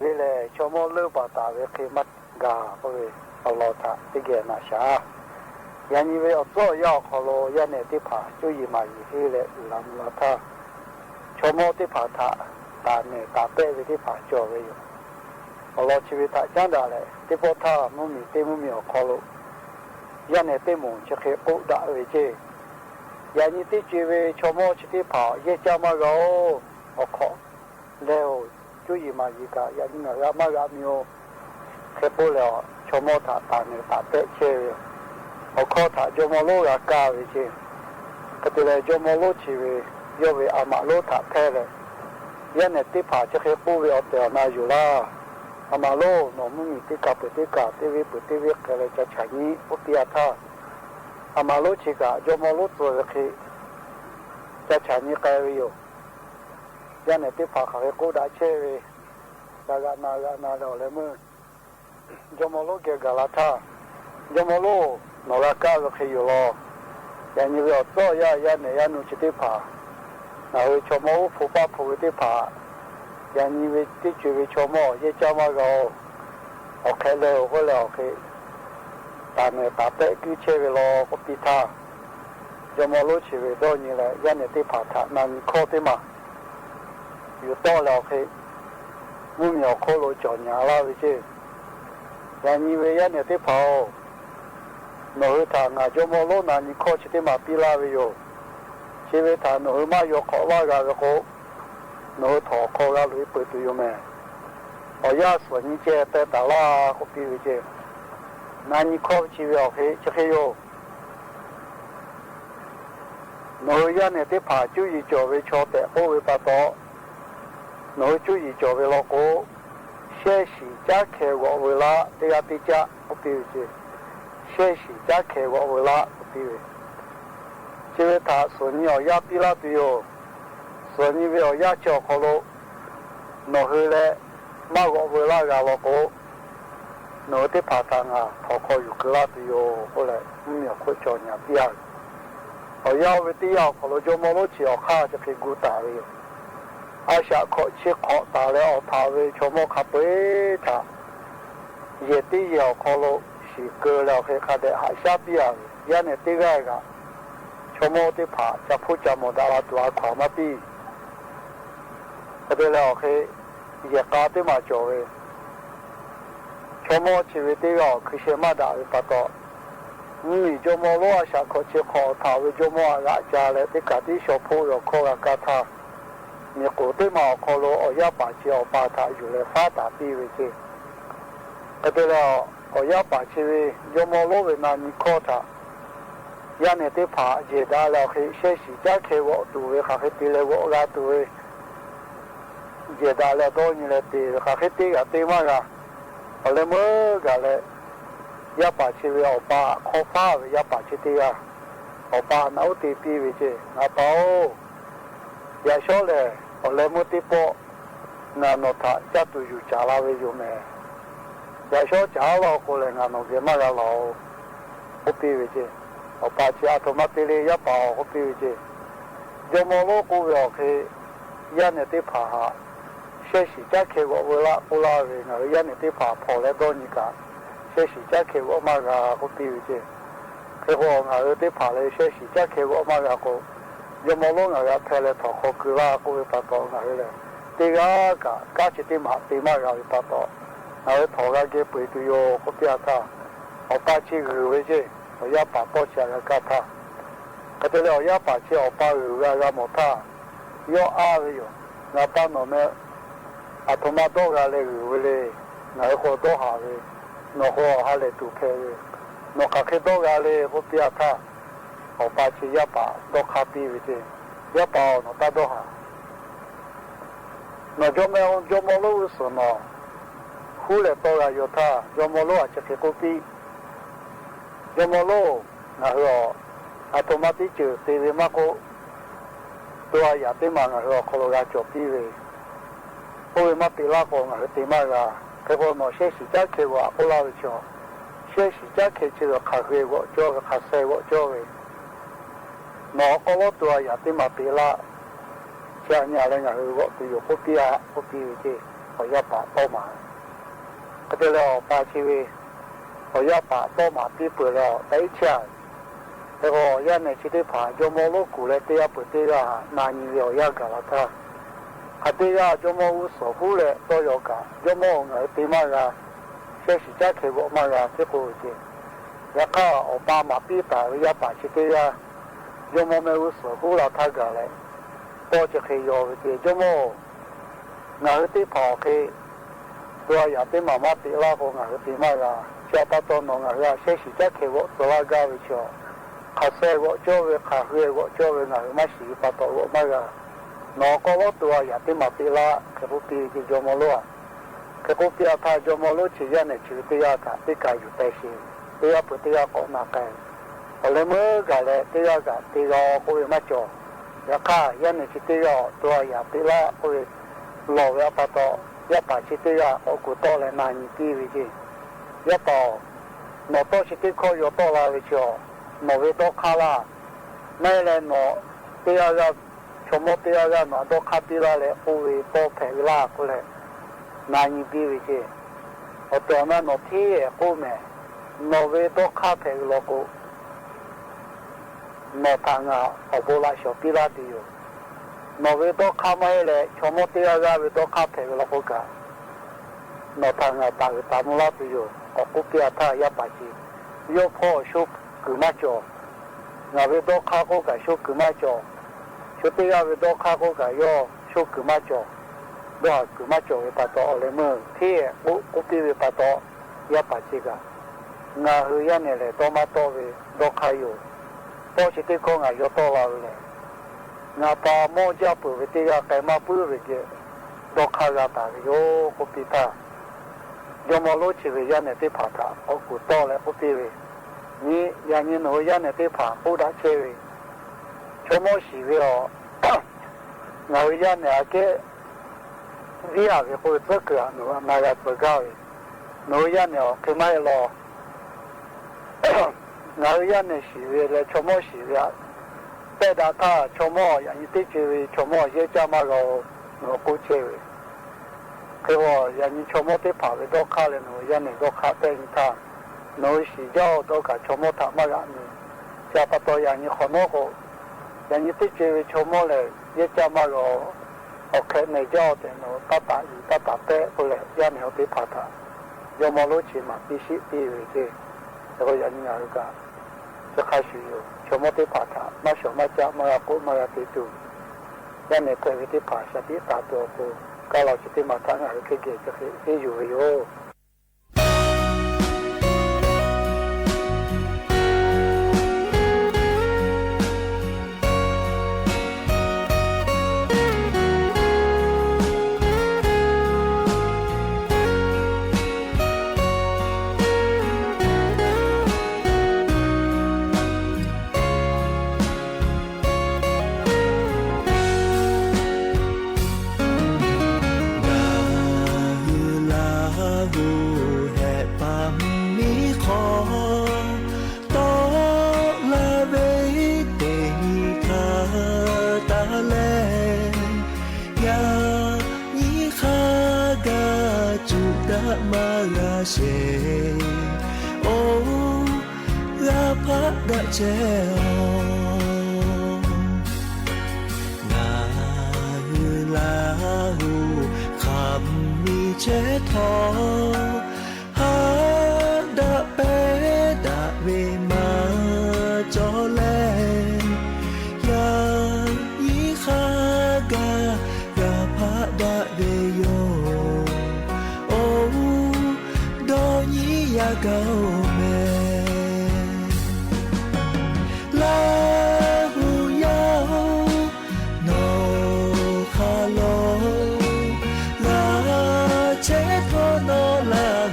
vì lẽ cho mô lưu bảo ta về khi mất gà với lo thả cái gì nào xa nhà như vậy ở chỗ yêu họ lo nhà này đi phá chú ý mà gì lẽ làm lo thả cho mô đi phá thả ta này ta bé về đi phá cho vậy họ lo chỉ vì ta chẳng đã lẽ đi phá thả mua mì họ lo nhà này đi muốn cho khi cố đã về chứ nhà như đi chỉ về cho mô chỉ đi phá giờ cha mà rồi họ khó leo chú ý mà gì cả nhà như là mà gặp nhiều khi bố leo cho mô thả ta này ta bé chơi họ khó thả cho mô lô là cao vậy chứ cái từ này cho mô lô chỉ về do về mà lô thả thế này nhà này đi phá cho khi bố về ở tiểu nàyอยู่啦mà lô nó muốn đi cả tivi cái này cho chạy nhí bố bia tha mà lô chỉ cả cho mô lô rồi khi cho chạy nhí cái vậy nhà này đi phá cái cô đã chơi về gà na rồi lấy mưa cho mô lô kia gà lá tha cho mô lô nó là cao rồi khiอยู่lo nhà như vậy cho nhà này nhà nó chỉ đi phá rồi cho mô phụ đi phá nhà như vậy đi chơi về cho mô giờ cho mô rồi ok leo có leo ok ta này ta bé cứ chơi về lo có bị tha cho mô lô chơi về đó như là nhà này đi phá thà nên khó thế màอยู่ต่อแล้วคือมุ่งเหนียวโคโลจอดหยาละวิจิอย่างนี้เวียนเนี่ยที่เผาหนูทางอาจจะมองโลนานี่โคชิติมาปีลาวิโยชีวิตทางหนูมาโยขอว่ากันก็หนูถอโคกาลุยเปิดตัวอยู่แม่เอายาส่วนนี้เจแต่ตาลาเขาปีวิจินานี่โคชีวิตคือจะให้โยหนูยันเนี่ยที่ผ่าจุยจ่อวิชอแต่โอวิปโตnói chú ý cho về lo cố xe xỉ giá khề gọi về lá để ra đi giá có biểu gì xe xỉ giá khề gọi về lá có biểu chỉ về thà xuân nhỏ giá đi lá tiêu xuân như vậy giá cho họ lo nó hơi lẽ mà gọi về lá gà lo cố nói tới phá thang à họ coiอยู่cái lá tiêu có lẽ nhiều khối cho nhà tiêu họ giao về tiêu họ lo cho mua lo chỉ họ khá cho cái gu tả điอาชาขอเช็คขอตาแล้วทาเวชโมขับไปท่าเยติเยาขอโลสีเกลือแล้วให้ขาดหายชาปียยันเนี่ยตีแรกอะชโมที่ผ่าจะพูดจาโมดาลาตัวขวามาปีก็ได้แล้วให้เยกาที่มาโจเวชโมชีวิตที่เราคือเชื่อมาด่าวิปโตนี่ชโมโลอาชาขอเช็คขอทาเวชโมอาราจาเลยที่กัดที่ชอบพูดเราขอกาธามีกูที่มาขอโลอายาป่าชีอป่าทาอยู่เลยฟ้าตาปีวิจิก็ได้แล้วอายาป่าชีวิยมโลเวนานิโคตายันเนี่ยที่ผ่าเจดาแล้วคือเชื่อสีจ้าเขวตัวเวข้าตีเลวกาตัวเวเจดาแล้วโดนนี่เลยตีข้าตีกับตีมากะอะไรเมื่อกะเลยยาป่าชีวิอป่าขอฟ้ายาป่าชีตีอะอป่าหนาวตีปีวิจินาเต้ายาโชเลยอะไรมุติโปงานนท่าจัตุอยู่จ้าลาเวอยู่แม่ยาโชจ้าเราคนเลยงานนเกมาเราอุปีวิจิเอาปาชีอาโทมาติเลยยาป่าอุปีวิจิยมโลกูเวอคือยันเนี่ยที่ผ่าเชื่อสีจ้าเขวเวลาอุลาเวงยันเนี่ยที่ผ่าพอแล้วโดนนี่กันเชื่อสีจ้าเขวมากาอุปีวิจิคือพวกงานที่ผ่าเลยเชื่อสีจ้าเขวมากากูยมโลงาแพลทอโคกุลากูวิปโตงาเลยตีกากาจิติมาตีมากาวิปโตงาทอกาเกปุยตุโยกุปิอาตาเอาปาชิกรุเวจิเอายาปาปอชากาตาก็ได้แล้วยาปาชิเอาปารุกากาโมตาโยอาเวโยงาปาโนเมอาโทมาโตกาเลรุเวเลงาโคโตหาเวโนโคฮาเลตุเพเวโนคาเคโตกาเลกุปิอาตาเอาปาชียาป่าดอกคาปีวิจิยาป่าโนตาโดหาโนจอมโลอุสโนคู่เลโตระโยธาจอมโลอาจจะเกกุปีจอมโลนะฮะอัตโนมัติจืดตีวิมาโกตัวอยากตีมังนะฮะโคโลราจบปีเวโอเวมาปีลาโกนะฮะตีมากะแค่พอโนเชสิจ้าเขวะโอลาวิชอเชสิจ้าเขจิโรคาเววะโจกคาเซวะโจเวหนอก็ลดตัวอยากที่มาปีละ cha nhà là ngài gọi từ phố bia chứ họ gia bà to mà cái đó là bà chi về họ gia bà to mà đi bữa là đấy cha thế họ gia này chỉ đi phá cho mua lúa củ lại đi bữa đi là nàn nhiều gia cả là ta cái đi ra cho mua sổ phú lại tôi có cả cho mua người đi mà là sẽ chỉ chắc khi bộ mà là cái cô chứ ya ka Obama pita ya pa chitiya yo mo me uso hula thaga le po che khe yo ti yo mo na ti pho khe to ya ti ma ma ti la ko nga ti ma la cha ta to no nga ya se shi cha khe wo so la ga wi cho kha se wo cho we kha hue wo cho we nga ma shi pa to wo ma ga no ko lo to ya ti ma ti la ke bu ti ji yo mo lo ke ko pi ta yo mo lo chi ya ne chi ti ya ta ti ka yu ta shi ti ya pu ti ya ko na ka o le mo ga le ti ya ga ti ro ko we ma cho ya ka ya ne chi ti ya to ya ti la ko we lo ya pa to ya pa chi ti ya o ku to le na ni ti wi ji ya to no to chi ti ko yo to la wi cho no we to kha la mai le no ti ya ga cho mo ti ya ga no to kha ti la le o we to phe la ko le na ni ti wi ji o to na no ti e ko me no ve to kha phe lo ko no ta nga o bo la sho pi la ti yo no ve to kha mai le cho mo ti ya ga ve to kha phe lo ko ka no ta nga ta mo la ti yo o ku pi ta ya pa chi yo pho shu ku ma cho nga ve to kha ko ka shu ku ma cho shu ti ya ve to kha ko ka yo shu ku ma cho do ku ma cho ve pa to le mo ti e ku pi ve pa to ya pa chi ka nga hu ya ne le to ma to ve do kha yo po chi ti ko nga yo to la le nga pa mo ja pu ve ti ya ka ma pu ve ke do kha ga ta yo ku pi ta yo mo lo chi ve ya ne ti pa ta o ku to le ku pi ve ni ya ni no ya ne ti pa pu da che ve cho mo shi ve o nga hu ya ne a ke vi ya ve ko tsa ka no na ya tsa ga ve no ya ne o ke mai lo nga ya ne shi ve le cho mo shi ya pe da ta cho mo ya ni ti che ve cho mo ye cha ma go no ku che ve ke wo ya ni cho mo te pa ve do kha le no ya ne do kha te ta no shi jo do ka cho mo ta ma ga ni cha pa to ya ni kho no ko ya ni ti che ve cho mo le ye cha ma go o ke ne jo te no ta pe ko le ya ne o te pa ta yo mo lo chi ma pi shi pi ve ke ko ya ni ya kaจะขายสิอยู่ชมติปาฐามาชมาจะมากุมาติตุยันเนี่ยเคยวิธีภาษาที่ตาตัวกูก็เราจะที่มาทางอะไรเกี่ยวกับที่อยู่อยู่ la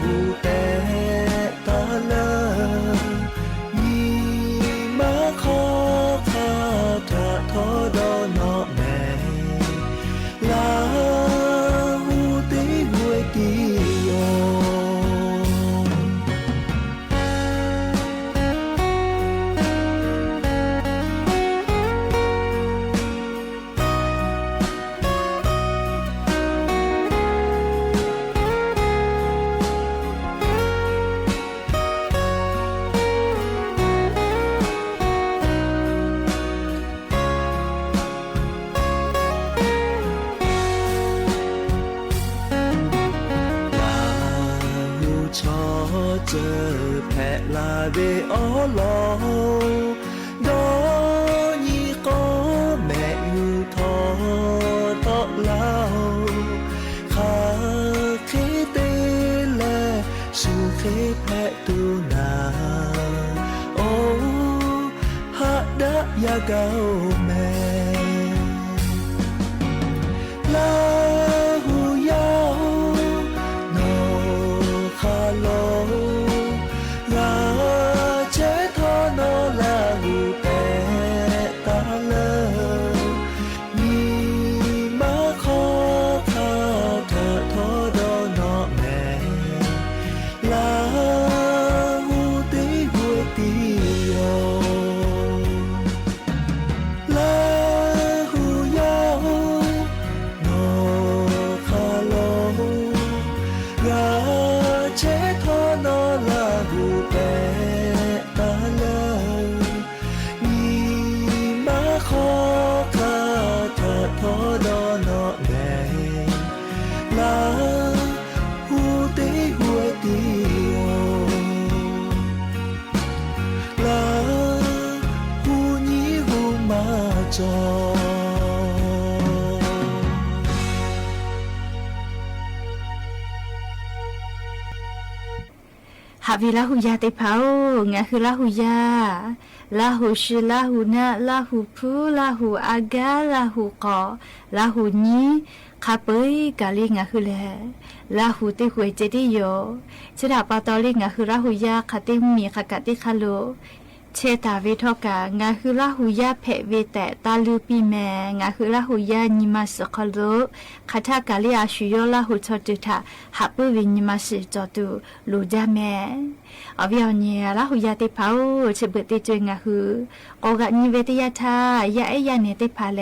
phẹ là về ó lò đó nhi có mẹ như thọ tọ lao khá khế tê là su khế phẹ tu nà ô hạ đã ya gao mẹ la hu yao no kha lo la che tho no la hu pe ta lơ ni ma kho kha tha tho do no mẹ la hu ti hu ti yo la hu yao chế thọ nó là hù bé ta lơ nhì má khó khả thả thọ đó nó mẹ là hù tí hùa tí là hù nhì hù má choหาวิลาหูยาเตเผางาคือลาหูยาลาหูชื่อลาหูนะลาหูพูลาหูอากาลาหูกอลาหูนี้ข้าเปยกาลิงาคือแลลาหูเตหวยเจดีโยชดาปาตอลิงาคือลาหูยาคาเตมีคากะติคาโลเชตาเวทอกางาคือลาหูยาเพเวแต่ตาลูปีแมงาคือลาหูยานิมาสคโลคาทากาลิอาชุโยลาหูชอตุทาหับวินิมาสิจอตุลูจาแมอวิญญาลาหูยาเตเผาเชเบเตจงาฮือกอกะนิเวตยาทายาเอยาเนเตพาแล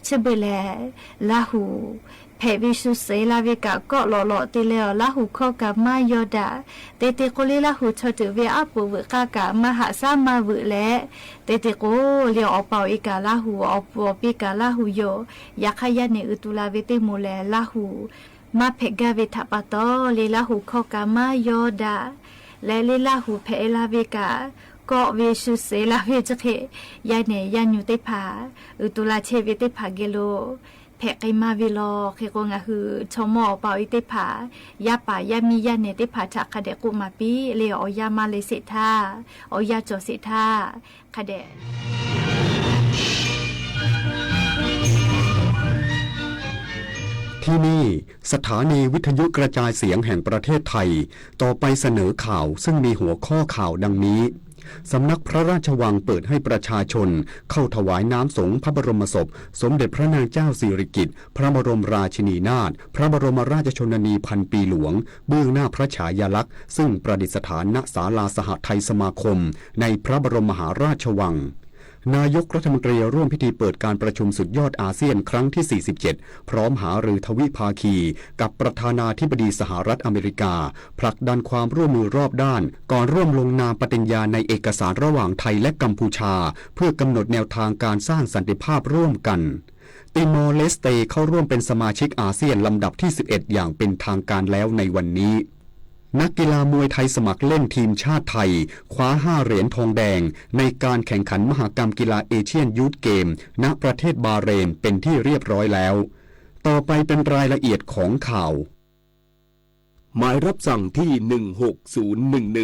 เชเบแลลาหูเพวิสุเสลาเวกะก็หล่อๆติเลลาหูข้อกะมายอดาเตเตโกเลลาหูชอตุเวอาปูเวกากะมหาสามาเวแลเตเตโกเลียวอเปาเอกาลาหูอปอปิกาลาหูโยยาขยะเนอุตุลาเวเตโมแลลาหูมาเพกะเวทะปะตอเลลาหูข้อกะมายอดาและเลลาหูเพเอลาเวกาก็เวสุเสลาเวจเคยายเนยันอยู่เตผาอุตุลาเชเวเตผาเกโลแพกไกมาวิลอเคโกงะคือชมอเปาอิเตผายาป่ายามียาเนเตผาจากคาเดกุมาปีเลออยามาเลเสธาออยาจอเสธาคาเดที่นี่สถานีวิทยุกระจายเสียงแห่งประเทศไทยต่อไปเสนอข่าวซึ่งมีหัวข้อข่าวดังนี้สำนักพระราชวังเปิดให้ประชาชนเข้าถวายน้ำสงฆ์พระบรมศพสมเด็จพระนางเจ้าสิริกิติ์พระบรมราชินีนาถพระบรมราชชนนีพันปีหลวงเบื้องหน้าพระฉายาลักษณ์ซึ่งประดิษฐานณศาลาสหไทยสมาคมในพระบรมมหาราชวังนายกรัฐมนตรีร่วมพิธีเปิดการประชุมสุดยอดอาเซียนครั้งที่47พร้อมหารือทวิภาคีกับประธานาธิบดีสหรัฐอเมริกาผลักดันความร่วมมือรอบด้านก่อนร่วมลงนามปฏิญญาในเอกสารระหว่างไทยและกัมพูชาเพื่อกำหนดแนวทางการสร้างสันติภาพร่วมกันติมอร์เลสเตเข้าร่วมเป็นสมาชิกอาเซียนลำดับที่11อย่างเป็นทางการแล้วในวันนี้นักกีฬามวยไทยสมัครเล่นทีมชาติไทยคว้า5เหรียญทองแดงในการแข่งขันมหกรรมกีฬาเอเชียนยูทเกมณประเทศบาห์เรนเป็นที่เรียบร้อยแล้วต่อไปเป็นรายละเอียดของข่าวหมายรับสั่งที่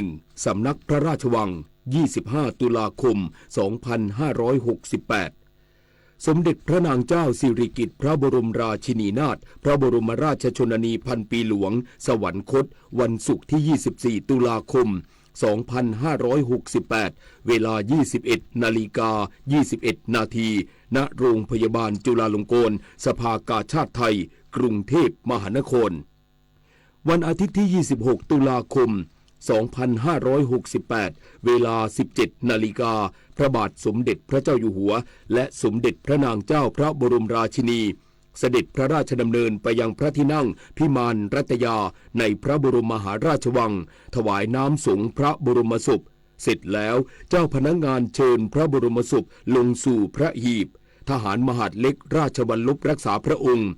16011สำนักพระราชวัง25ตุลาคม2568สมเด็จพระนางเจ้าสิริกิติ์พระบรมราชินีนาถพระบรมราชชนนีพันปีหลวงสวรรคตวันศุกร์ที่24ตุลาคม2568เวลา 21:21 นาทีณโรงพยาบาลจุฬาลงกรณ์สภากาชาดไทยกรุงเทพมหานครวันอาทิตย์ที่26ตุลาคม2568เวลา 17:00 น.พระบาทสมเด็จพระเจ้าอยู่หัวและสมเด็จพระนางเจ้าพระบรมราชินีเสด็จพระราชดำเนินไปยังพระที่นั่งพิมานรัตยาในพระบรมมหาราชวังถวายน้ำสงฆ์พระบรมศพเสร็จแล้วเจ้าพนักงานเชิญพระบรมศพลงสู่พระหีบทหารมหาดเล็กราชวัลลบรักษาพระองค์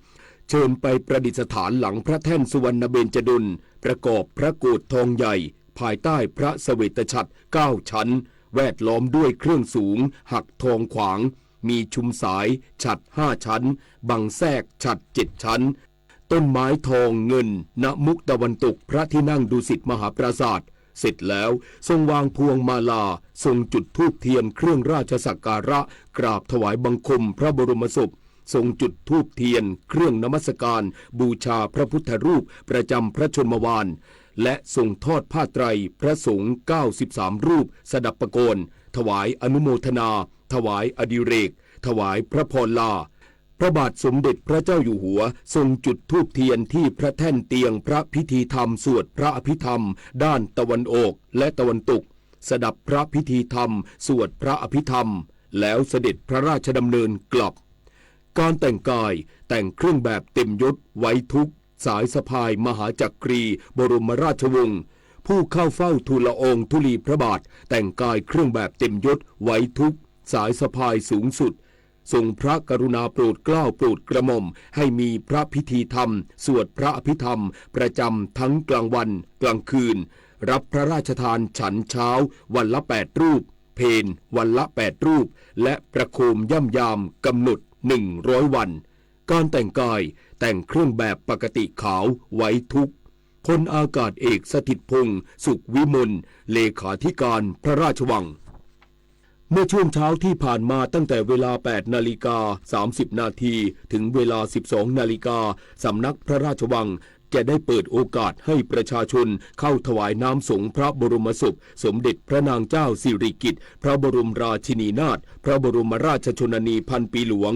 เชิญไปประดิษฐานหลังพระแท่นสุวรรณเบญจดลประกอบพระโกฐทองใหญ่ ภายใต้พระเสวตฉัตร9 ชั้นแวดล้อมด้วยเครื่องสูงหักทองขวางมีชุมสายฉัตร5 ชั้นบังแทรกฉัตร7 ชั้นต้นไม้ทองเงินณมุกตะวันตกพระที่นั่งดุสิตมหาปราสาทเสร็จแล้วทรงวางพวงมาลาทรงจุดธูปเทียนเครื่องราชสักการะกราบถวายบังคมพระบรมศพทรงจุดธูปเทียนเครื่องนมัสการบูชาพระพุทธรูปประจำพระชนมวาลและทรงทอดผ้าไตรพระสงฆ์93 รูปสดับประโกนถวายอนุโมทนาถวายอดิเรกถวายพระพรลาพระบาทสมเด็จพระเจ้าอยู่หัวทรงจุดธูปเทียนที่พระแท่นเตียงพระพิธีธรรมสวดพระอภิธรรมด้านตะวันออกและตะวันตกสดับพระพิธีธรรมสวดพระอภิธรรมแล้วเสด็จพระราชดำเนินกลับการแต่งกายแต่งเครื่องแบบเต็มยศไว้ทุกสายสะพายมหาจักรีบรมราชวงศ์ผู้เข้าเฝ้าทูลละอองธุลีพระบาทแต่งกายเครื่องแบบเต็มยศไว้ทุกสายสะพายสูงสุดทรงพระกรุณาโปรดเกล้าโปรดกระหม่อมให้มีพระพิธีธรรมสวดพระอภิธรรมประจำทั้งกลางวันกลางคืนรับพระราชทานฉันเช้าวันละ8 รูปเพลวันละ8 รูปและประโคมย่ำยามกำหนด100 วันการแต่งกายแต่งเครื่องแบบปกติขาวไว้ทุกพลอากาศเอกสถิตพงษ์สุขวิมลเลขาธิการพระราชวังเมื่อช่วงเช้าที่ผ่านมาตั้งแต่เวลา 8:30 นาทีถึงเวลา 12 นาฬิกาสำนักพระราชวังจะได้เปิดโอกาสให้ประชาชนเข้าถวายน้ำสงฆ์พระบรมศพสมเด็จพระนางเจ้าสิริกิติ์พระบรมราชินีนาถพระบรมราชชนนีพันปีหลวง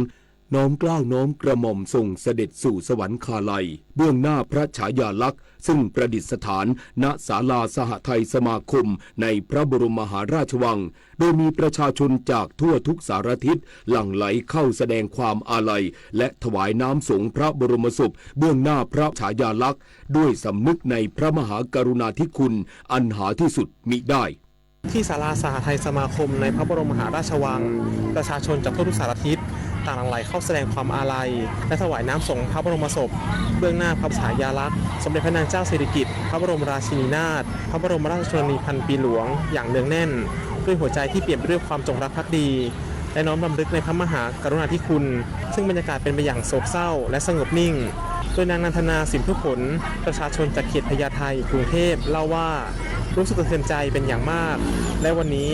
น้อมเกล้าน้อมกระหม่อมส่งเสด็จสู่สวรรคาลัยเบื้องหน้าพระฉายาลักษณ์ซึ่งประดิษฐานณศาลาสหไทยสมาคมในพระบรมมหาราชวังโดยมีประชาชนจากทั่วทุกสารทิศหลั่งไหลเข้าแสดงความอาลัยและถวายน้ำสงฆ์พระบรมศพเบื้องหน้าพระฉายาลักษณ์ด้วยสำนึกในพระมหากรุณาธิคุณอันหาที่สุดมิได้ที่ศาลาสหไทยสมาคมในพระบรมมหาราชวังประชาชนจากทั่วทุกสารทิศต่างหลั่งไหลเข้าแสดงความอาลัยและถวายน้ำสงฆ์พระบรมศพเบื้องหน้าพระฉายาลักษณ์สมเด็จพระนางเจ้าสิริกิติ์พระบรมราชินีนาถพระบรมราชชนนีพันปีหลวงอย่างเนืองแน่นด้วยหัวใจที่เปี่ยมไปด้วยความจงรักภักดีและน้อมรำลึกในพระมหากรุณาธิคุณซึ่งบรรยากาศเป็นไปอย่างโศกเศร้าและสงบนิ่งโดยนางนันทนาสินทุผลประชาชนจากเขตพญาไทกรุงเทพเล่าว่ารู้สึกสะเทือนใจเป็นอย่างมากและวันนี้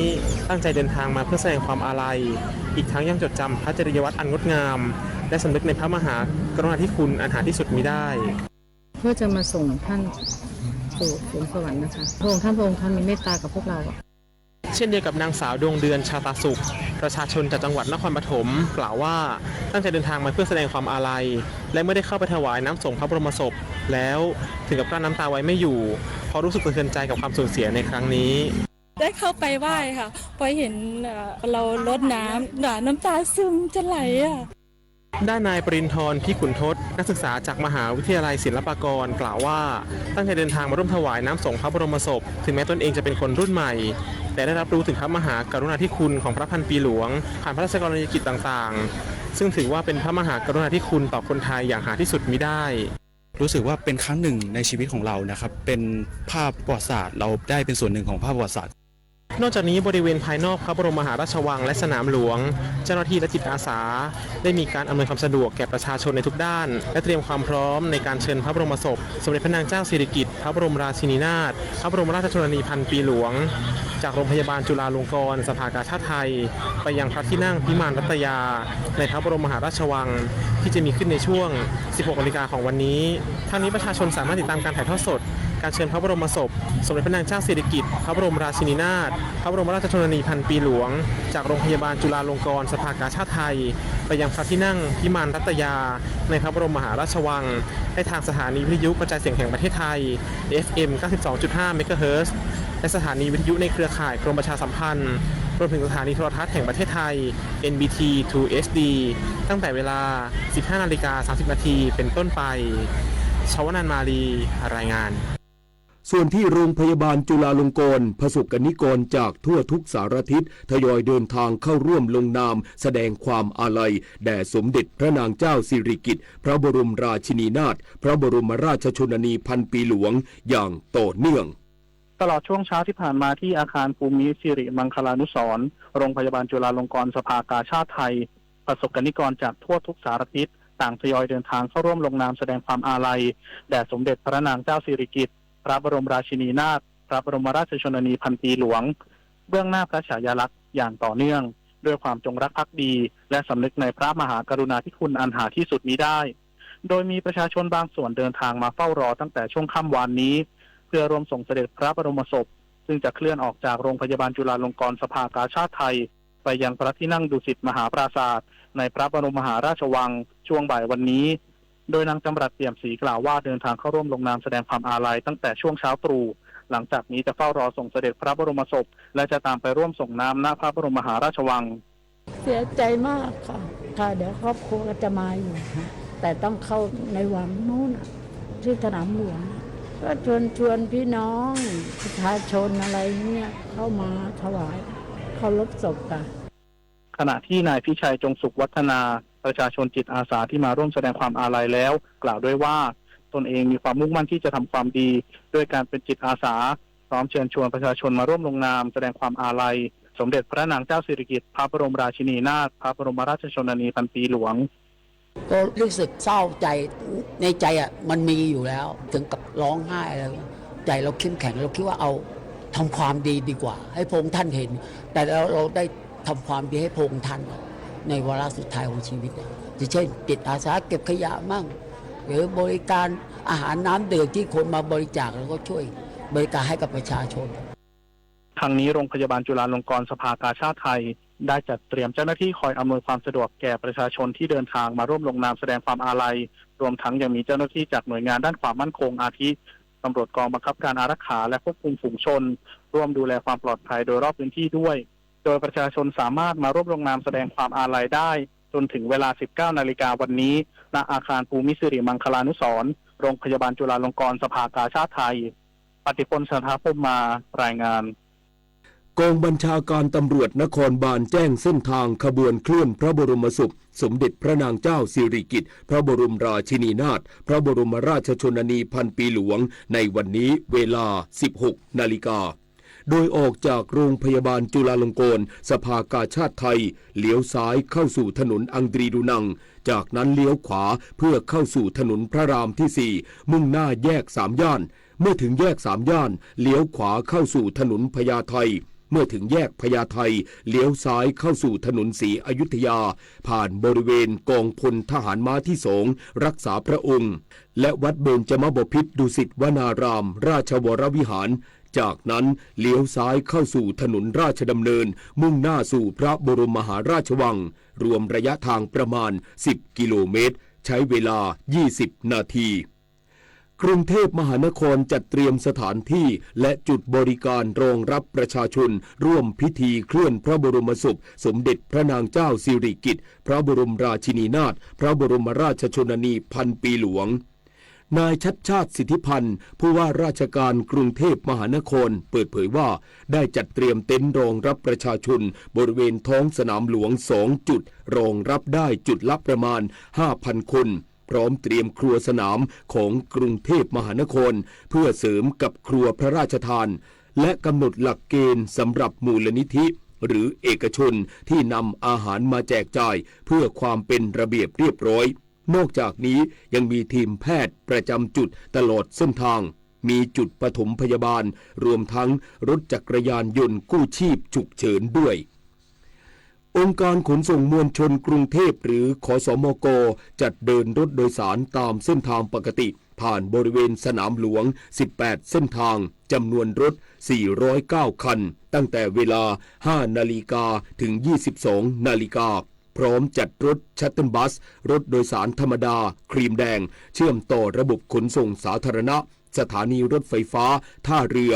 ตั้งใจเดินทางมาเพื่อแสดงความอาลัยอีกทั้งยังจดจำพระจริยวัตรอันงดงามและสำนึกในพระมหากรุณาธิคุณอันหาที่สุดมิได้เพื่อจะมาส่งท่านสู่สวงสวรรค์นะคะพระองค์ท่านมีเมตตากับพวกเราเช่นเดียวกับนางสาวดวงเดือนชาตาสุขประชาชนจากจังหวัดนครปฐมกล่าวว่าตั้งใจเดินทางมาเพื่อแสดงความอาลัยและเมื่อได้เข้าไปถวายน้ำสงฆ์พระบรมศพแล้วถึงกับกลั้นน้ำตาไว้ไม่อยู่เพราะรู้สึกสะเทือนใจกับความสูญเสียในครั้งนี้ได้เข้าไปไหว้ค่ะพอเห็นเรารดน้ำตาซึมจะไหลด้านนายปรินทร์พิขุนทศนักศึกษาจากมหาวิทยาลัยศิลปากรกล่าวว่าตั้งใจเดินทางมาร่วมถวายน้ำสงฆ์พระบรมศพถึงแม้ตนเองจะเป็นคนรุ่นใหม่แต่ได้รับรู้ถึงพระมหากรุณาธิคุณของพระพันปีหลวงผ่านพระราชกรณียกิจต่างๆซึ่งถือว่าเป็นพระมหากรุณาธิคุณต่อคนไทยอย่างหาที่สุดมิได้รู้สึกว่าเป็นครั้งหนึ่งในชีวิตของเรานะครับเป็นภาพประวัติศาสตร์เราได้เป็นส่วนหนึ่งของภาพประวัติศาสตร์นอกจากนี้บริเวณภายนอกพระบรมมหาราชวังและสนามหลวงเจ้าหน้าที่และจิตอาสาได้มีการอำนวยความสะดวกแก่ประชาชนในทุกด้านและเตรียมความพร้อมในการเชิญพระบรมศพสมเด็จพระนางเจ้าสิริกิติ์พระบรมราชินีนาถพระบรมราชชนนีพันปีหลวงจากโรงพยาบาลจุฬาลงกรณ์สภากาชาดไทยไปยังพระที่นั่งพิมานรัตยาในพระบรมมหาราชวังที่จะมีขึ้นในช่วง 16 นาฬิกาของวันนี้ทั้งนี้ประชาชนสามารถติดตามการถ่ายทอดสดการเชิญพระบรมศพสมเด็จพระนางเจ้าสิริกิติ์พระบรมราชินีนาถพระบรมราชชนนีพันปีหลวงจากโรงพยาบาลจุฬาลงกรณ์สภากาชาดไทยไปยังพระที่นั่งพิมานรัตยาในพระบรมมหาราชวังได้ทางสถานีวิทยุกระจายเสียงแห่งประเทศไทย FM 92.5 เมกะเฮิรตซ์และสถานีวิทยุในเครือข่ายกรมประชาสัมพันธ์รวมถึงสถานีโทรทัศน์แห่งประเทศไทย NBT 2 HD ตั้งแต่เวลา 15:30 นาทีเป็นต้นไปชวนันท์มาลีรายงานส่วนที่โรงพยาบาลจุฬาลงกรณ์ประสบกนิกรจากทั่วทุกสารทิศทยอยเดินทางเข้าร่วมลงนามแสดงความอาลัยแด่สมเด็จพระนางเจ้าสิริกิติ์พระบรมราชินีนาถพระบรมราชชนนีพันปีหลวงอย่างต่อเนื่อง ตลอดช่วงเช้าที่ผ่านมาที่อาคารภูมิสิริมังคลานุสรณ์โรงพยาบาลจุฬาลงกรณ์สภากาชาติไทยประสบกนิกรจากทั่วทุกสารทิศต่างทยอยเดินทางเข้าร่วมลงนามแสดงความอาลัยแด่สมเด็จพระนางเจ้าสิริกิติ์พระบรมราชินีนาถพระบรมราชชนนีพันปีหลวงเบื้องหน้าพระฉายาลักษณ์อย่างต่อเนื่องด้วยความจงรักภักดีและสำนึกในพระมหากรุณาธิคุณอันหาที่สุดมิได้โดยมีประชาชนบางส่วนเดินทางมาเฝ้ารอตั้งแต่ช่วงค่ำวานนี้เพื่อร่วมส่งเสด็จพระบรมศพซึ่งจะเคลื่อนออกจากโรงพยาบาลจุฬาลงกรณ์สภากาชาติไทยไปยังพระที่นั่งดุสิตมหาปราสาทในพระบรมมหาราชวังช่วงบ่ายวันนี้โดยนางจำรัดเปี่ยมศรีกล่าวว่าเดินทางเข้าร่วมลงนามแสดงความอาลัยตั้งแต่ช่วงเช้าตรู่หลังจากนี้จะเฝ้ารอส่งเสด็จพระบรมศพและจะตามไปร่วมส่งน้ำณพระบรมมหาราชวังเสียใจมากค่ะเดี๋ยวครอบครัวก็จะมาอยู่แต่ต้องเข้าในวังนู้นที่สนามหลวงก็ชวนพี่น้องประชาชนอะไรเนี่ยเข้ามาถวายเคารพศพค่ะขณะที่นายพิชัยจงสุขวัฒนาประชาชนจิตอาสาที่มาร่วมแสดงความอาลัยแล้วกล่าวด้วยว่าตนเองมีความมุ่งมั่นที่จะทำความดีด้วยการเป็นจิตอาสาพร้อมเชิญชวนประชาชนมาร่วมลงนามแสดงความอาลัยสมเด็จพระนางเจ้าสิริกิติ์พระบรมราชินีนาถพระบรมราชชนนีพันปีหลวงก็รู้สึกเศร้าใจในใจมันมีอยู่แล้วถึงกับร้องไห้อะไรใจเราเข้มแข็งเราคิดว่าเอาทำความดีดีกว่าให้พระองค์ท่านเห็นแต่เราได้ทำความดีให้พระองค์ท่านในวาระสุดท้ายของชีวิตจะเช่นจิตอาสาเก็บขยะมั่งหรือบริการอาหารน้ำดื่มที่คนมาบริจาคแล้วก็ช่วยบริการให้กับประชาชนทางนี้โรงพยาบาลจุฬาลงกรณ์สภากาชาติไทยได้จัดเตรียมเจ้าหน้าที่คอยอำนวยความสะดวกแก่ประชาชนที่เดินทางมาร่วมลงนามแสดงความอาลัยรวมทั้งยังมีเจ้าหน้าที่จากหน่วยงานด้านความมั่นคงอาทิตำรวจกองบังคับการอารักขาและควบคุมฝูงชนร่วมดูแลความปลอดภัยโดยรอบพื้นที่ด้วยโดยประชาชนสามารถมาร่วมลงนามแสดงความอาลัยได้จนถึงเวลา 19 นาฬิกาวันนี้ณอาคารภูมิสิริมังคลานุสรณ์โรงพยาบาลจุฬาลงกรณ์สภากาชาติไทยปฏิพล สันทพมารายงานกองบัญชาการตำรวจนครบาลแจ้งเส้นทางขบวนเคลื่อนพระบรมศพสมเด็จพระนางเจ้าสิริกิติ์พระบรมราชินีนาถพระบรมราชชนนีพันปีหลวงในวันนี้เวลา 16 นาฬิกาโดยออกจากโรงพยาบาลจุฬาลงกรณ์สภากาชาติไทยเลี้ยวซ้ายเข้าสู่ถนนอังตรีดุนังจากนั้นเลี้ยวขวาเพื่อเข้าสู่ถนนพระรามที่ 4 มุ่งหน้าแยก3 ย่านเมื่อถึงแยก3 ย่านเลี้ยวขวาเข้าสู่ถนนพญาไทเมื่อถึงแยกพญาไทเลี้ยวซ้ายเข้าสู่ถนนศรีอยุธยาผ่านบริเวณกองพลทหารม้าที่ 2รักษาพระองค์และวัดเบญจมบพิตรดุสิตวนารามราชวรวิหารจากนั้นเลี้ยวซ้ายเข้าสู่ถนนราชดำเนินมุ่งหน้าสู่พระบรมมหาราชวังรวมระยะทางประมาณ10 กิโลเมตรใช้เวลา20 นาทีกรุงเทพมหานครจัดเตรียมสถานที่และจุดบริการรองรับประชาชนร่วมพิธีเคลื่อนพระบรมศพสมเด็จพระนางเจ้าสิริกิติ์พระบรมราชินีนาถพระบรมราชชนนีพันปีหลวงนายชัชชาติสิทธิพันธ์ผู้ว่าราชการกรุงเทพมหานครเปิดเผยว่าได้จัดเตรียมเต็นท์รองรับประชาชนบริเวณท้องสนามหลวง2 จุดรองรับได้จุดละประมาณ 5,000 คนพร้อมเตรียมครัวสนามของกรุงเทพมหานครเพื่อเสริมกับครัวพระราชทานและกำหนดหลักเกณฑ์สำหรับมูลนิธิหรือเอกชนที่นำอาหารมาแจกจ่ายเพื่อความเป็นระเบียบเรียบร้อยนอกจากนี้ยังมีทีมแพทย์ประจำจุดตลอดเส้นทางมีจุดปฐมพยาบาลรวมทั้งรถจักรยานยนต์กู้ชีพฉุกเฉินด้วยองค์การขนส่งมวลชนกรุงเทพหรือขสมก.จัดเดินรถโดยสารตามเส้นทางปกติผ่านบริเวณสนามหลวง18 เส้นทางจำนวนรถ409 คันตั้งแต่เวลา 5 นาฬิกาถึง 22 นาฬิกาพร้อมจัดรถชัตเทิลบัสรถโดยสารธรรมดาครีมแดงเชื่อมต่อระบบขนส่งสาธารณะสถานีรถไฟฟ้าท่าเรือ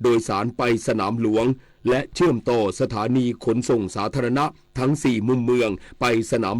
โดยสารไปสนามหลวงและเชื่อมต่อสถานีขนส่งสาธารณะทั้ง4 มุมเมืองไปสนาม